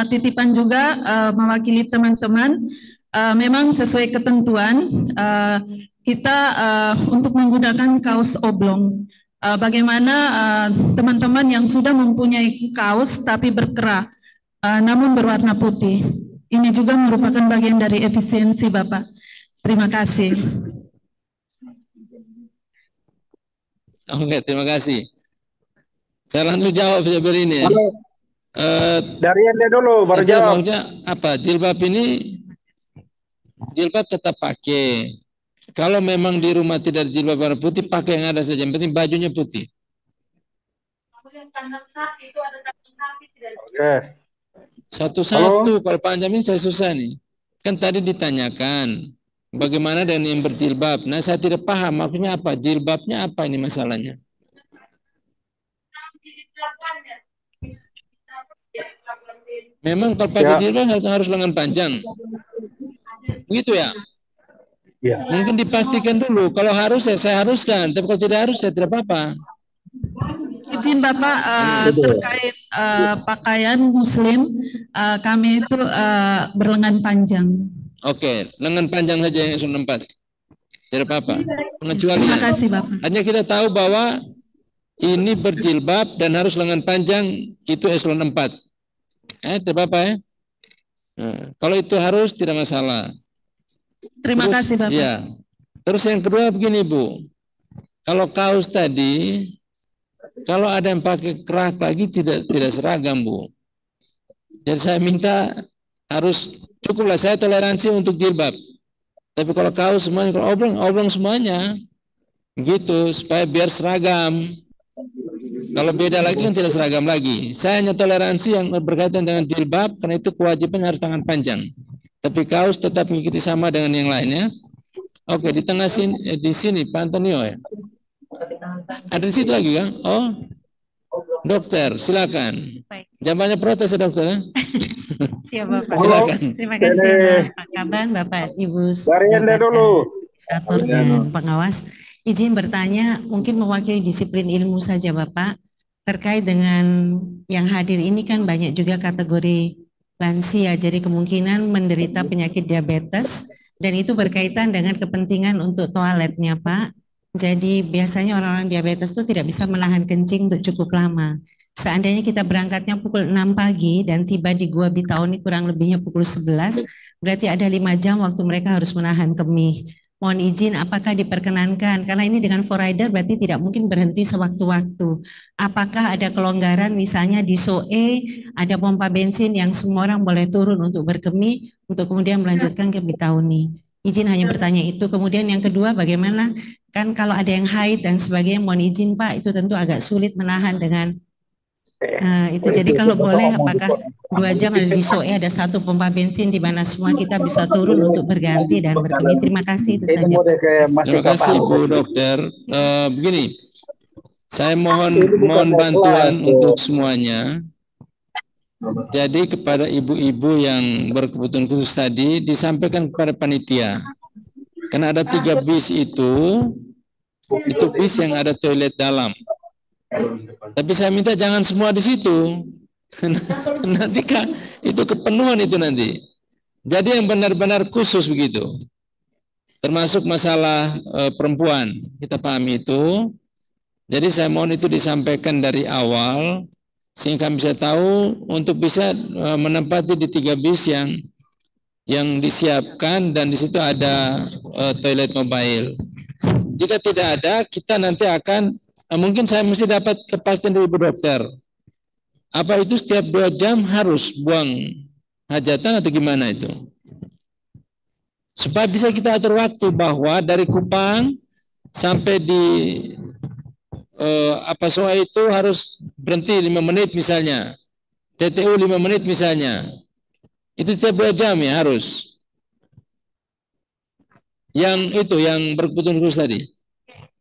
[SPEAKER 6] titipan juga mewakili teman-teman, memang sesuai ketentuan, kita untuk menggunakan kaos oblong. Bagaimana teman-teman yang sudah mempunyai kaos tapi berkerah, namun berwarna putih. Ini juga merupakan bagian dari efisiensi Bapak. Terima kasih.
[SPEAKER 5] Oke, terima kasih. Saya langsung jawab saja ini.
[SPEAKER 10] Dari Ende dulu baru jawab.
[SPEAKER 5] Maksudnya apa? Jilbab ini jilbab tetap pakai. Kalau memang di rumah tidak ada jilbab warna putih, pakai yang ada saja. Yang penting bajunya putih.
[SPEAKER 10] Oke.
[SPEAKER 5] Satu-satu. Kalau panjang ini saya susah nih. Kan tadi ditanyakan bagaimana dengan yang berjilbab. Nah, saya tidak paham maksudnya apa. Jilbabnya apa ini masalahnya? Memang kalau pakai jilbab harus lengan panjang. Begitu ya?
[SPEAKER 10] Ya.
[SPEAKER 5] Mungkin dipastikan dulu. Kalau harus ya saya haruskan. Tapi kalau tidak harus saya tidak apa-apa.
[SPEAKER 6] Izin Bapak terkait pakaian Muslim, kami itu berlengan panjang.
[SPEAKER 5] Oke, lengan panjang saja yang eselon 4. Tidak apa-apa. Pengecualian.
[SPEAKER 6] Terima kasih Bapak.
[SPEAKER 5] Hanya kita tahu bahwa ini berjilbab dan harus lengan panjang itu eselon 4. Tidak apa-apa ya. Nah, kalau itu harus tidak masalah.
[SPEAKER 6] Terima kasih Bapak.
[SPEAKER 5] Ya. Terus yang kedua begini Bu. Kalau kaos tadi, kalau ada yang pakai kerak lagi tidak seragam Bu. Jadi saya minta harus cukuplah saya toleransi untuk jilbab. Tapi kalau kaos semuanya, kalau oblong semuanya, gitu supaya biar seragam. Kalau beda lagi kan tidak seragam lagi. Saya hanya toleransi yang berkaitan dengan jilbab karena itu kewajiban harus tangan panjang. Tapi kaos tetap mengikuti sama dengan yang lainnya. Oke, di tengah sini, di sini Pak Antonio ya. Ada di situ lagi kan? Oh, dokter, silakan. Jangan banyak protes ya dokter ya.
[SPEAKER 11] Siap Bapak.
[SPEAKER 5] Silakan.
[SPEAKER 11] Terima kasih Pak Kaban, Bapak Ibu
[SPEAKER 10] Dari Ende dulu.
[SPEAKER 11] Administrator dan pengawas. Izin bertanya, mungkin mewakili disiplin ilmu saja Bapak, terkait dengan yang hadir ini kan banyak juga kategori lansia, jadi kemungkinan menderita penyakit diabetes dan itu berkaitan dengan kepentingan untuk toiletnya Pak. Jadi biasanya orang-orang diabetes itu tidak bisa menahan kencing untuk cukup lama. Seandainya kita berangkatnya pukul 6 pagi dan tiba di Gua Bitaoni kurang lebihnya pukul 11, berarti ada 5 jam waktu mereka harus menahan kemih. Mohon izin apakah diperkenankan, karena ini dengan forrider berarti tidak mungkin berhenti sewaktu-waktu. Apakah ada kelonggaran misalnya di SOE, ada pompa bensin yang semua orang boleh turun untuk berkemih, untuk kemudian melanjutkan ke Bitauni. Izin hanya bertanya itu. Kemudian yang kedua bagaimana, kan kalau ada yang haid dan sebagainya, mohon izin Pak, itu tentu agak sulit menahan dengan itu. Jadi kalau boleh apakah 2 jam ada di SOE ada 1 pompa bensin di mana semua kita bisa turun untuk berganti dan berkemih. Terima kasih itu saja.
[SPEAKER 5] Terima kasih Bu Dokter. Begini, saya mohon bantuan untuk semuanya. Jadi kepada ibu-ibu yang berkebutuhan khusus tadi disampaikan kepada panitia. Karena ada 3 bis itu bis yang ada toilet dalam. Tapi saya minta jangan semua di situ. Nanti kan itu kepenuhan itu nanti. Jadi yang benar-benar khusus begitu. Termasuk masalah perempuan, kita pahami itu. Jadi saya mohon itu disampaikan dari awal sehingga kami bisa tahu untuk bisa menempati di 3 bis yang disiapkan dan di situ ada toilet mobile. Jika tidak ada, kita nanti akan mungkin saya mesti dapat kepastian dari Ibu Dokter. Apa itu setiap 2 jam harus buang hajatan atau gimana itu? Supaya bisa kita atur waktu bahwa dari Kupang sampai di SOE itu harus berhenti 5 menit misalnya. TTU 5 menit misalnya. Itu setiap 2 jam ya harus. Yang itu yang berkebutuhan khusus tadi.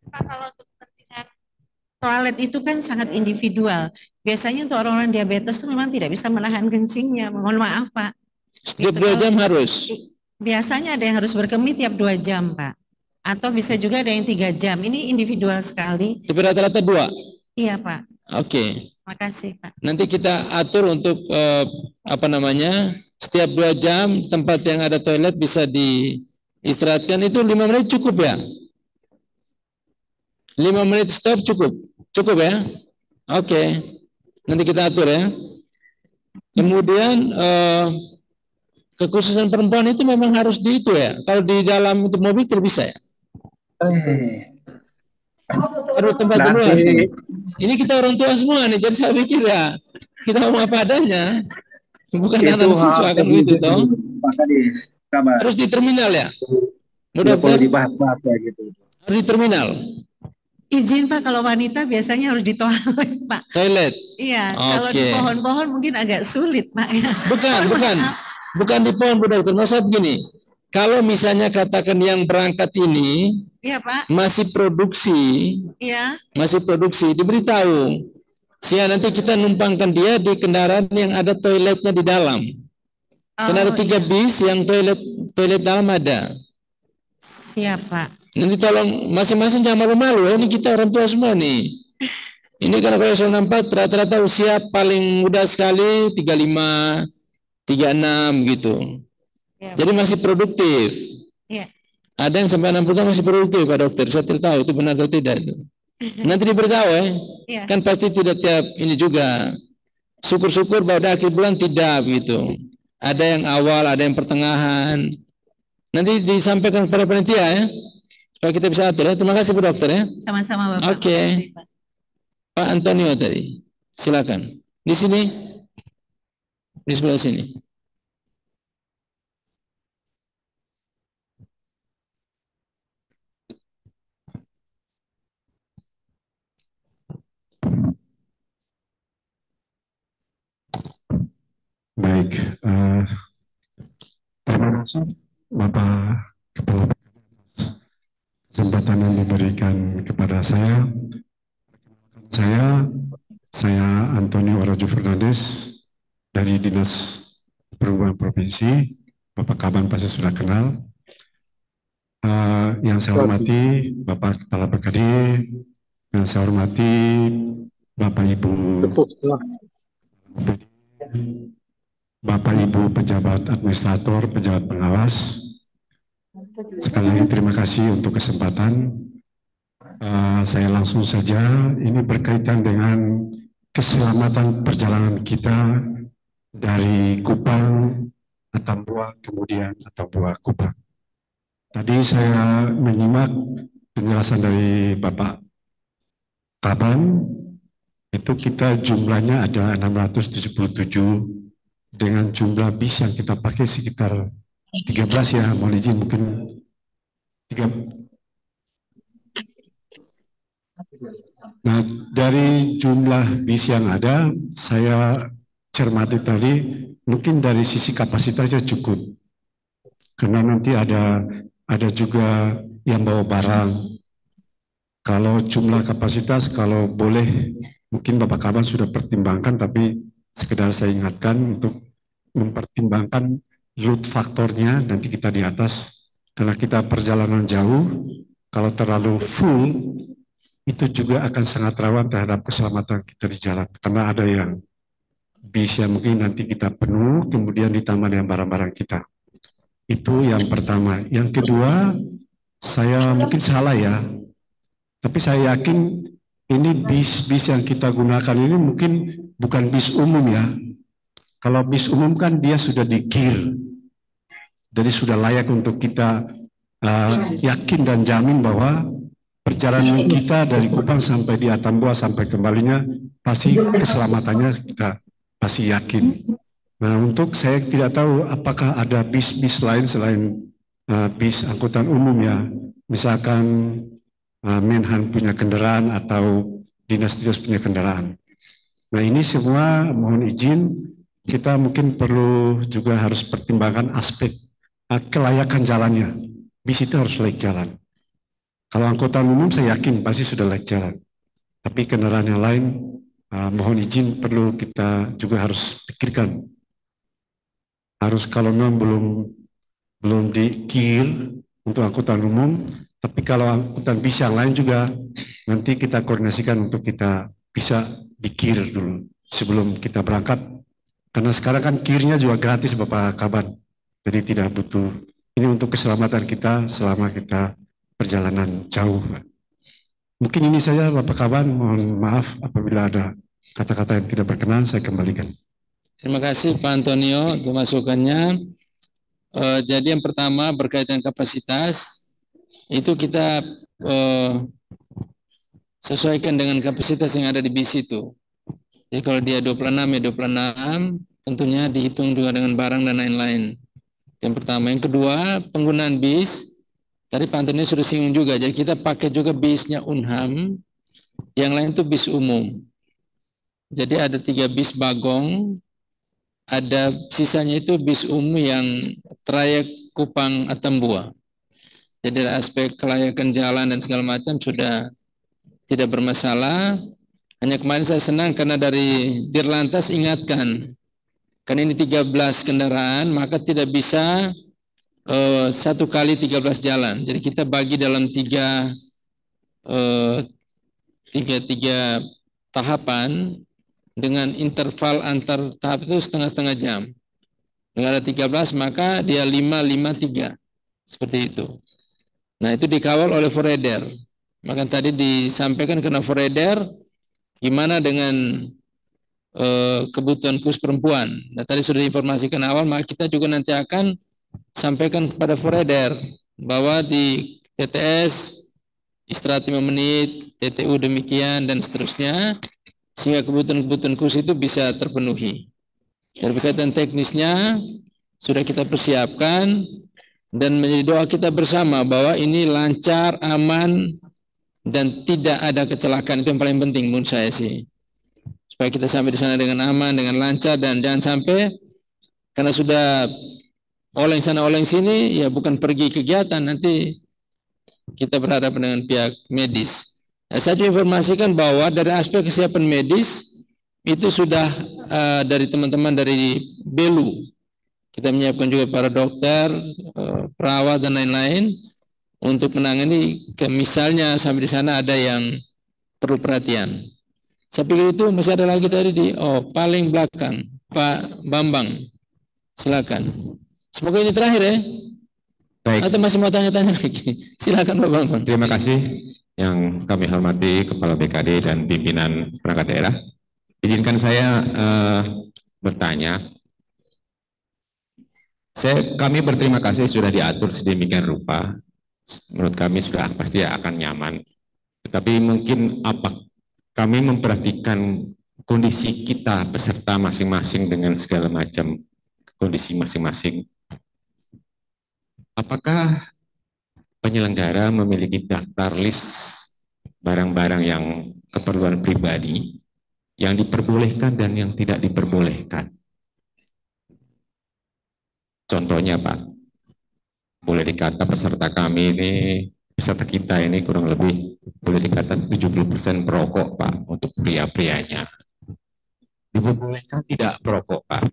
[SPEAKER 11] Kalau toilet itu kan sangat individual. Biasanya untuk orang-orang diabetes itu memang tidak bisa menahan kencingnya. Mohon maaf Pak.
[SPEAKER 5] Setiap 2 jam harus.
[SPEAKER 11] Biasanya ada yang harus berkemih tiap 2 jam Pak. Atau bisa juga ada yang 3 jam. Ini individual sekali.
[SPEAKER 5] Tapi rata-rata 2?
[SPEAKER 11] Iya Pak.
[SPEAKER 5] Oke.
[SPEAKER 11] Makasih Pak.
[SPEAKER 5] Nanti kita atur untuk setiap 2 jam tempat yang ada toilet bisa diistirahatkan. Itu 5 menit cukup ya? 5 menit stop cukup? Cukup ya? Oke. Nanti kita atur ya. Kemudian kekhususan perempuan itu memang harus di itu ya. Kalau di dalam itu mobil tidak bisa ya. Harus tempat luar. Ini kita orang tua semua nih. Jadi saya pikir ya kita mau apa adanya. Bukan anak siswa kan begitu toh. Harus di terminal ya. Mudah
[SPEAKER 10] dibahas-bahas ya gitu.
[SPEAKER 5] Harus di terminal.
[SPEAKER 11] Izin Pak, kalau wanita biasanya harus di toilet Pak.
[SPEAKER 5] Toilet?
[SPEAKER 11] Iya, kalau di pohon-pohon mungkin agak sulit Pak ya.
[SPEAKER 5] Bukan di pohon Bu Dokter. Maksudnya begini, kalau misalnya katakan yang berangkat ini
[SPEAKER 11] Pak.
[SPEAKER 5] masih produksi, diberitahu. Sehingga nanti kita numpangkan dia di kendaraan yang ada toiletnya di dalam. Karena ada 3 bis yang toilet dalam ada.
[SPEAKER 11] Siap Pak.
[SPEAKER 5] Nanti tolong masing-masing jangan malu-malu ya. Ini kita orang tua semua nih. Ini karena kalau soal 64 rata-rata usia paling muda sekali 35, 36 gitu. Ya, jadi masih produktif. Ya. Ada yang sampai 60 tahun masih produktif Pak Dokter. Saya tidak tahu itu benar atau tidak itu. Nanti diberitahu ya. Kan pasti tidak tiap ini juga. Syukur-syukur pada akhir bulan tidak gitu. Ada yang awal, ada yang pertengahan. Nanti disampaikan kepada panitia ya. Supaya kita bisa atur ya. Terima kasih Bu Dokter ya.
[SPEAKER 11] Sama-sama Bapak.
[SPEAKER 5] Oke. Pak Antonio tadi. Silakan. Di sini. Di sebelah sini.
[SPEAKER 9] Baik, terima kasih Bapak Kepala kesempatan yang diberikan
[SPEAKER 12] kepada saya Antonio Arajo Fernandes dari Dinas Perhubungan Provinsi. Bapak Kaban pasti sudah kenal. Yang saya hormati Bapak Kepala BKD, yang saya hormati Bapak Ibu Bapak Ibu pejabat administrator, pejabat pengawas. Sekali lagi terima kasih untuk kesempatan. Saya langsung saja, ini berkaitan dengan keselamatan perjalanan kita dari Kupang, Atambua, kemudian Atambua, Kupang. Tadi saya menyimak penjelasan dari Bapak Kaban, itu kita jumlahnya ada 677 dengan jumlah bis yang kita pakai sekitar 13 ya, mohon izin mungkin 3. Nah, dari jumlah bis yang ada, saya cermati tadi, mungkin dari sisi kapasitasnya cukup. Karena nanti ada juga yang bawa barang. Kalau jumlah kapasitas, kalau boleh, mungkin Bapak Kaban sudah pertimbangkan, tapi sekedar saya ingatkan untuk mempertimbangkan load faktornya, nanti kita di atas. Karena kita perjalanan jauh, kalau terlalu full, itu juga akan sangat rawan terhadap keselamatan kita di jalan. Karena ada yang bis yang mungkin nanti kita penuh, kemudian ditambah dengan barang-barang kita. Itu yang pertama. Yang kedua, saya mungkin salah ya, tapi saya yakin ini bis-bis yang kita gunakan ini mungkin bukan bis umum ya. Kalau bis umum kan dia sudah di-gear, jadi sudah layak untuk kita yakin dan jamin bahwa perjalanan kita dari Kupang sampai di Atambua sampai kembalinya pasti keselamatannya kita pasti yakin. Nah, untuk saya tidak tahu apakah ada bis-bis lain selain bis angkutan umum ya, misalkan Menhan punya kendaraan atau dinas-dinas punya kendaraan. Nah, ini semua mohon izin kita mungkin perlu juga harus pertimbangkan aspek kelayakan jalannya. Bis itu harus layak jalan. Kalau angkutan umum saya yakin pasti sudah layak jalan. Tapi kendaraan yang lain mohon izin perlu kita juga harus pikirkan. Harus kalau memang belum di-gear untuk angkutan umum, tapi kalau angkutan bis yang lain juga nanti kita koordinasikan untuk kita bisa di-gear dulu sebelum kita berangkat. Karena sekarang kan gearnya juga gratis Bapak Kaban, jadi tidak butuh. Ini untuk keselamatan kita selama kita perjalanan jauh. Mungkin ini saja Bapak Kaban, mohon maaf apabila ada kata-kata yang tidak berkenan, saya kembalikan.
[SPEAKER 5] Terima kasih Pak Antonio untuk masukannya. Jadi yang pertama berkaitan kapasitas, itu kita sesuaikan dengan kapasitas yang ada di bis itu. Jadi kalau dia 26 ya 26, tentunya dihitung juga dengan barang dan lain-lain. Yang pertama. Yang kedua, penggunaan bis, tadi Pak Antonio sudah singgung juga, jadi kita pakai juga bisnya Unham, yang lain itu bis umum. Jadi ada 3 bis bagong, ada sisanya itu bis umum yang trayek Kupang Atambua. Jadi aspek kelayakan jalan dan segala macam sudah tidak bermasalah. Hanya kemarin saya senang karena dari Dirlantas ingatkan, kan ini 13 kendaraan, maka tidak bisa 1 kali 13 jalan. Jadi kita bagi dalam 3 tahapan dengan interval antar tahap itu setengah-setengah jam. Dengan ada 13 maka dia 5-5-3 seperti itu. Nah itu dikawal oleh foreder. Maka tadi disampaikan karena foreder gimana dengan kebutuhan khusus perempuan. Nah tadi sudah diinformasikan awal, maka kita juga nanti akan sampaikan kepada foreder bahwa di TTS istirahat 5 menit, TTU demikian dan seterusnya, sehingga kebutuhan-kebutuhan khusus itu bisa terpenuhi. Dari berkaitan teknisnya sudah kita persiapkan dan menjadi doa kita bersama bahwa ini lancar, aman, dan tidak ada kecelakaan. Itu yang paling penting menurut saya sih. Supaya kita sampai di sana dengan aman, dengan lancar, dan jangan sampai karena sudah oleng sana oleng sini, ya bukan pergi kegiatan, nanti kita berhadapan dengan pihak medis. Saya diinformasikan bahwa dari aspek kesiapan medis itu sudah dari teman-teman dari Belu. Kita menyiapkan juga para dokter, perawat dan lain-lain untuk menangani. Misalnya sampai di sana ada yang perlu perhatian. Saya pikir itu masih ada lagi tadi di paling belakang, Pak Bambang. Silakan. Semoga ini terakhir ya.
[SPEAKER 8] Baik.
[SPEAKER 5] Atau masih mau tanya-tanya lagi? Silakan Pak Bambang.
[SPEAKER 8] Terima kasih yang kami hormati Kepala BKD dan pimpinan perangkat daerah. Izinkan saya bertanya. Kami berterima kasih sudah diatur sedemikian rupa. Menurut kami sudah pasti akan nyaman. Tetapi mungkin kami memperhatikan kondisi kita peserta masing-masing dengan segala macam kondisi masing-masing. Apakah penyelenggara memiliki daftar list barang-barang yang keperluan pribadi yang diperbolehkan dan yang tidak diperbolehkan? Contohnya Pak, boleh dikata peserta kami ini, peserta kita ini kurang lebih boleh dikata 70% perokok Pak, untuk pria-prianya. Diperbolehkan tidak perokok Pak?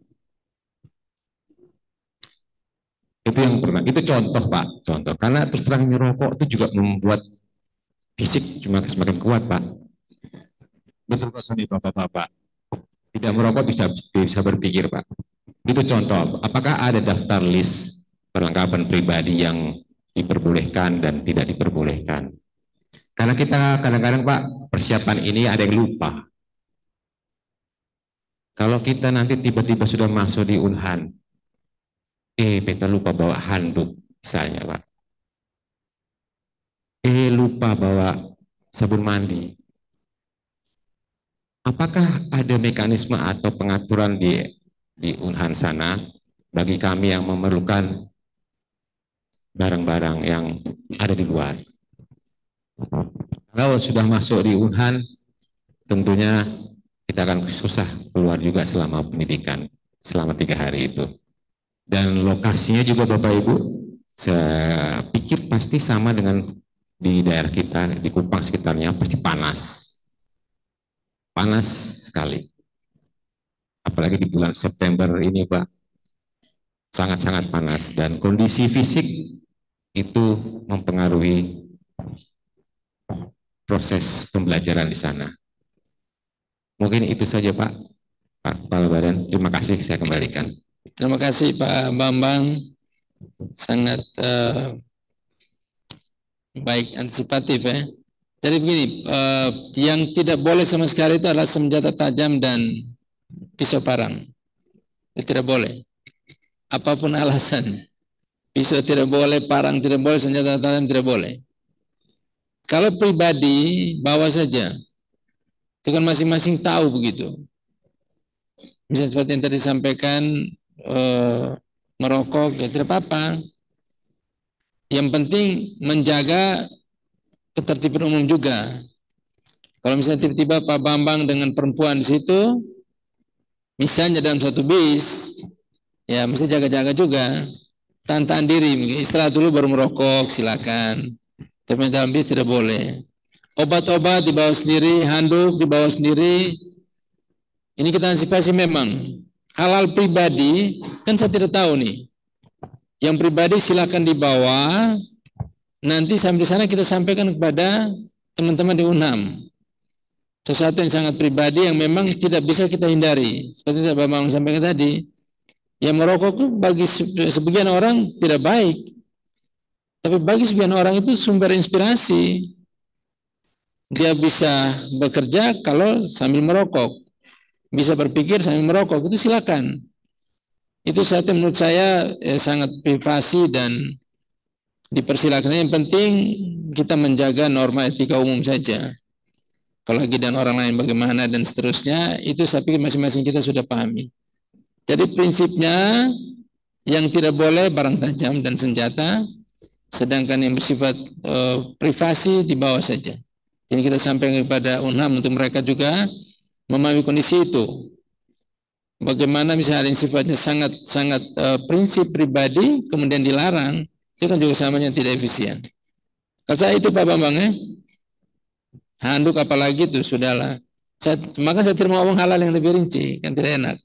[SPEAKER 8] Itu yang pertama, itu contoh Pak, contoh. Karena terus terang merokok itu juga membuat fisik cuma semakin kuat Pak. Betul Pak Sony, Bapak-Bapak. Tidak merokok bisa berpikir Pak. Itu contoh. Apakah ada daftar list perlengkapan pribadi yang diperbolehkan dan tidak diperbolehkan? Karena kita kadang-kadang Pak, persiapan ini ada yang lupa. Kalau kita nanti tiba-tiba sudah masuk di Unhan, kita lupa bawa handuk misalnya Pak. Lupa bawa sabun mandi. Apakah ada mekanisme atau pengaturan di Unhan sana bagi kami yang memerlukan barang-barang yang ada di luar? Kalau sudah masuk di Unhan, tentunya kita akan susah keluar juga selama pendidikan, selama 3 hari itu. Dan lokasinya juga Bapak Ibu, saya pikir pasti sama dengan di daerah kita, di Kupang sekitarnya, pasti panas. Panas sekali. Apalagi di bulan September ini Pak, sangat-sangat panas. Dan kondisi fisik itu mempengaruhi proses pembelajaran di sana. Mungkin itu saja Pak Kepala Badan. Terima kasih, saya kembalikan.
[SPEAKER 5] Terima kasih Pak Bambang, sangat baik, antisipatif ya. Jadi begini, yang tidak boleh sama sekali itu adalah senjata tajam dan pisau parang. Itu tidak boleh. Apapun alasan, pisau tidak boleh, parang tidak boleh, senjata tajam tidak boleh. Kalau pribadi bawa saja, itu kan masing-masing tahu begitu. Misalnya seperti yang tadi disampaikan, merokok ya tidak apa-apa. Yang penting menjaga ketertiban umum juga. Kalau misalnya tiba-tiba Pak Bambang dengan perempuan di situ, misalnya dalam satu bis, ya mesti jaga-jaga juga. Tahan-tahan diri, istirahat dulu baru merokok, silakan. Tapi dalam bis tidak boleh. Obat-obat dibawa sendiri, handuk dibawa sendiri. Ini kita antisipasi memang. Hal-hal pribadi, kan saya tidak tahu nih. Yang pribadi silakan dibawa. Nanti sampai di sana kita sampaikan kepada teman-teman di UNHAM. Sesuatu yang sangat pribadi yang memang tidak bisa kita hindari. Seperti yang Pak Bambang sampaikan tadi. Yang merokok itu bagi sebagian orang tidak baik. Tapi bagi sebagian orang itu sumber inspirasi. Dia bisa bekerja kalau sambil merokok. Bisa berpikir sambil merokok, itu silakan. Itu satu menurut saya sangat privasi dan dipersilakan. Yang penting kita menjaga norma etika umum saja. Kalau lagi dan orang lain bagaimana dan seterusnya, itu saya pikir masing-masing kita sudah pahami. Jadi prinsipnya yang tidak boleh barang tajam dan senjata, sedangkan yang bersifat privasi dibawa saja. Ini kita sampaikan kepada UNHAM untuk mereka juga memahami kondisi itu. Bagaimana misalnya yang sifatnya sangat prinsip pribadi kemudian dilarang, itu kan juga samanya tidak efisien. Kalau saya itu Pak Bambang ya. Handuk apalagi itu sudahlah. Maka saya tidak mau ngomong hal-hal yang lebih rinci, kan tidak enak.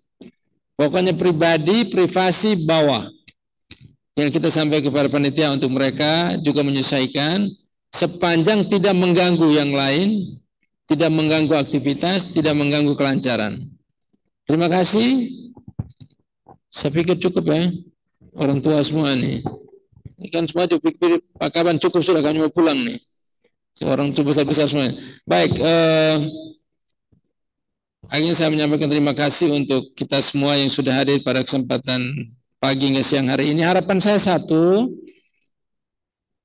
[SPEAKER 5] Pokoknya pribadi, privasi, bawah. Yang kita sampaikan kepada panitia untuk mereka juga menyesuaikan sepanjang tidak mengganggu yang lain, tidak mengganggu aktivitas, tidak mengganggu kelancaran. Terima kasih. Saya pikir cukup ya. Orang tua semua nih. Ini kan semua juga pikir Pak Kaban cukup sudah, kami mau pulang nih. Orang tua besar-besar semua. Baik, akhirnya saya menyampaikan terima kasih untuk kita semua yang sudah hadir pada kesempatan pagi hingga siang hari ini. Harapan saya satu,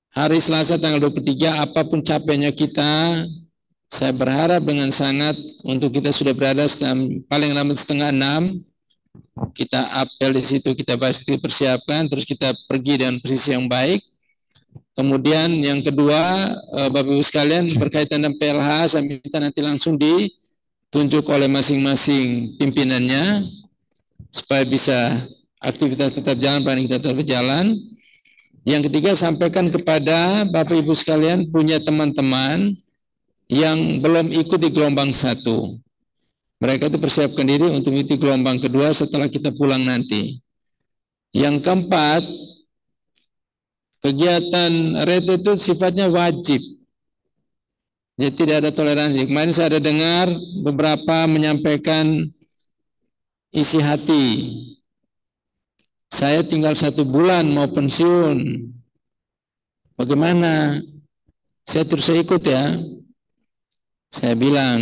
[SPEAKER 5] hari Selasa tanggal 23, apapun capeknya kita, saya berharap dengan sangat untuk kita sudah berada paling lambat 5:30, kita apel di situ, kita bahas itu, persiapkan, terus kita pergi dengan posisi yang baik. Kemudian yang kedua, Bapak Ibu sekalian, berkaitan dengan PLH, saya minta nanti langsung ditunjuk oleh masing-masing pimpinannya, supaya bisa aktivitas tetap jalan, planning kita tetap berjalan. Yang ketiga, sampaikan kepada Bapak Ibu sekalian, punya teman-teman yang belum ikut di gelombang 1. Mereka itu persiapkan diri untuk mengikuti gelombang kedua setelah kita pulang nanti. Yang keempat, kegiatan retreat itu sifatnya wajib. Jadi tidak ada toleransi. Kemarin saya ada dengar beberapa menyampaikan isi hati. Saya tinggal 1 bulan mau pensiun. Bagaimana? Saya terus ikut ya. Saya bilang,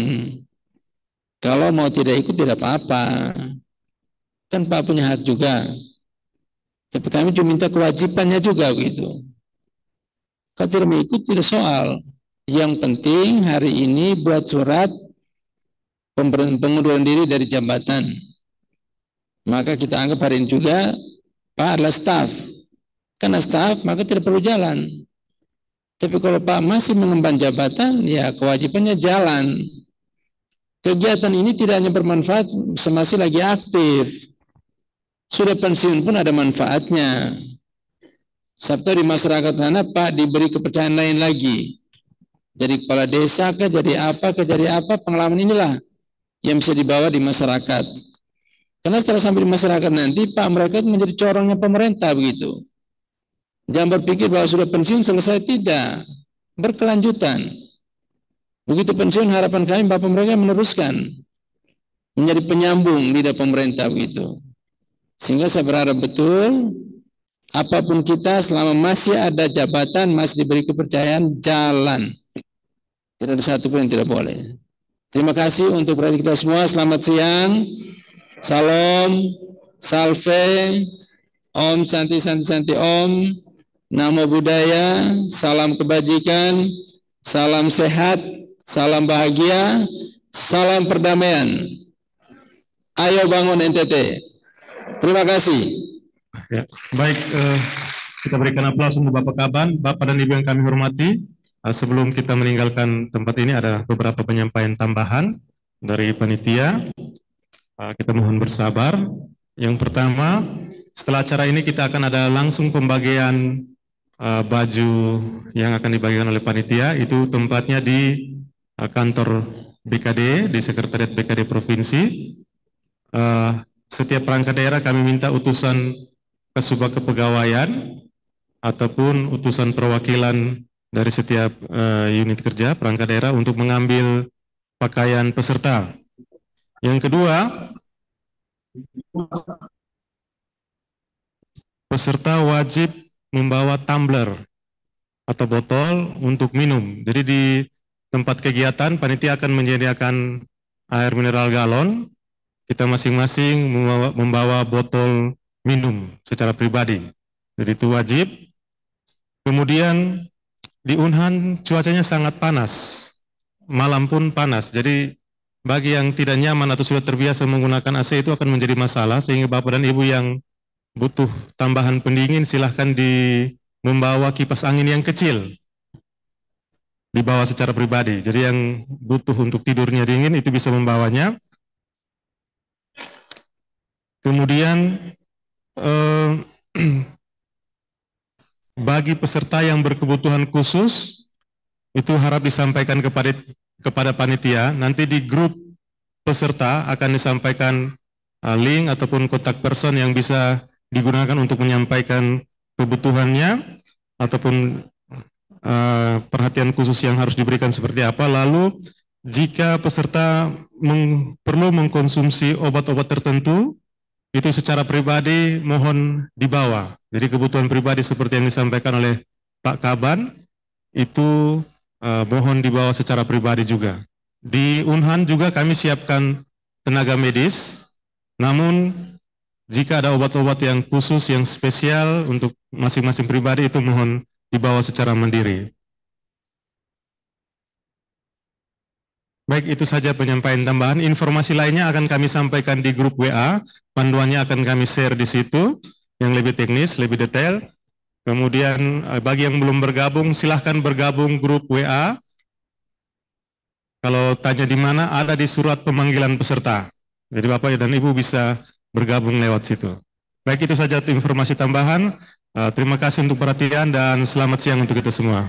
[SPEAKER 5] kalau mau tidak ikut tidak apa-apa. Kan Pak punya hak juga. Tapi kami cuma minta kewajibannya juga begitu. Kalau tidak mau ikut tidak soal. Yang penting hari ini buat surat pengunduran diri dari jabatan. Maka kita anggap hari ini juga Pak adalah staf. Karena staf maka tidak perlu jalan. Tapi kalau Pak masih mengemban jabatan, ya kewajibannya jalan. Kegiatan ini tidak hanya bermanfaat semasa lagi aktif. Sudah pensiun pun ada manfaatnya. Sabtu di masyarakat sana Pak diberi kepercayaan lain lagi. Jadi kepala desa kah, jadi apa, pengalaman inilah yang bisa dibawa di masyarakat. Karena setelah sampai di masyarakat nanti, Pak, mereka itu menjadi corongnya pemerintah begitu. Jangan berpikir bahwa sudah pensiun selesai, tidak. Berkelanjutan. Begitu pensiun, harapan kami Bapak mereka meneruskan. Menjadi penyambung lidah pemerintah begitu. Sehingga saya berharap betul, apapun kita selama masih ada jabatan, masih diberi kepercayaan, jalan. Tidak ada satu pun yang tidak boleh. Terima kasih untuk perhatian kita semua. Selamat siang. Salam, salve, Om Santi Santi Santi Om, Namo Buddhaya, salam kebajikan, salam sehat, salam bahagia, salam perdamaian. Ayo bangun NTT. Terima kasih.
[SPEAKER 3] Ya, baik, kita berikan aplaus untuk Bapak Kaban, Bapak dan Ibu yang kami hormati. Sebelum kita meninggalkan tempat ini ada beberapa penyampaian tambahan dari panitia. Kita mohon bersabar. Yang pertama, setelah acara ini kita akan ada langsung pembagian baju yang akan dibagikan oleh panitia. Itu tempatnya di kantor BKD, di Sekretariat BKD Provinsi. Setiap perangkat daerah kami minta utusan Kasubag Kepegawaian ataupun utusan perwakilan dari setiap unit kerja perangkat daerah untuk mengambil pakaian peserta. Yang kedua, peserta wajib membawa tumbler atau botol untuk minum. Jadi di tempat kegiatan panitia akan menyediakan air mineral galon. Kita masing-masing membawa botol minum secara pribadi. Jadi itu wajib. Kemudian di Unhan cuacanya sangat panas, malam pun panas. Jadi bagi yang tidak nyaman atau sudah terbiasa menggunakan AC itu akan menjadi masalah, sehingga Bapak dan Ibu yang butuh tambahan pendingin silahkan membawa kipas angin yang kecil, dibawa secara pribadi. Jadi yang butuh untuk tidurnya dingin itu bisa membawanya. Kemudian bagi peserta yang berkebutuhan khusus, itu harap disampaikan kepada panitia. Nanti di grup peserta akan disampaikan link ataupun kontak person yang bisa digunakan untuk menyampaikan kebutuhannya ataupun perhatian khusus yang harus diberikan seperti apa. Lalu jika peserta perlu mengkonsumsi obat-obat tertentu, itu secara pribadi mohon dibawa. Jadi kebutuhan pribadi seperti yang disampaikan oleh Pak Kaban, itu mohon dibawa secara pribadi juga. Di Unhan juga kami siapkan tenaga medis, namun jika ada obat-obat yang khusus, yang spesial untuk masing-masing pribadi, itu mohon dibawa secara mandiri. Baik, itu saja penyampaian tambahan. Informasi lainnya akan kami sampaikan di grup WA, panduannya akan kami share di situ, yang lebih teknis, lebih detail. Kemudian bagi yang belum bergabung, silahkan bergabung grup WA. Kalau tanya di mana, ada di surat pemanggilan peserta. Jadi Bapak dan Ibu bisa bergabung lewat situ. Baik, itu saja informasi tambahan. Terima kasih untuk perhatian dan selamat siang untuk kita semua.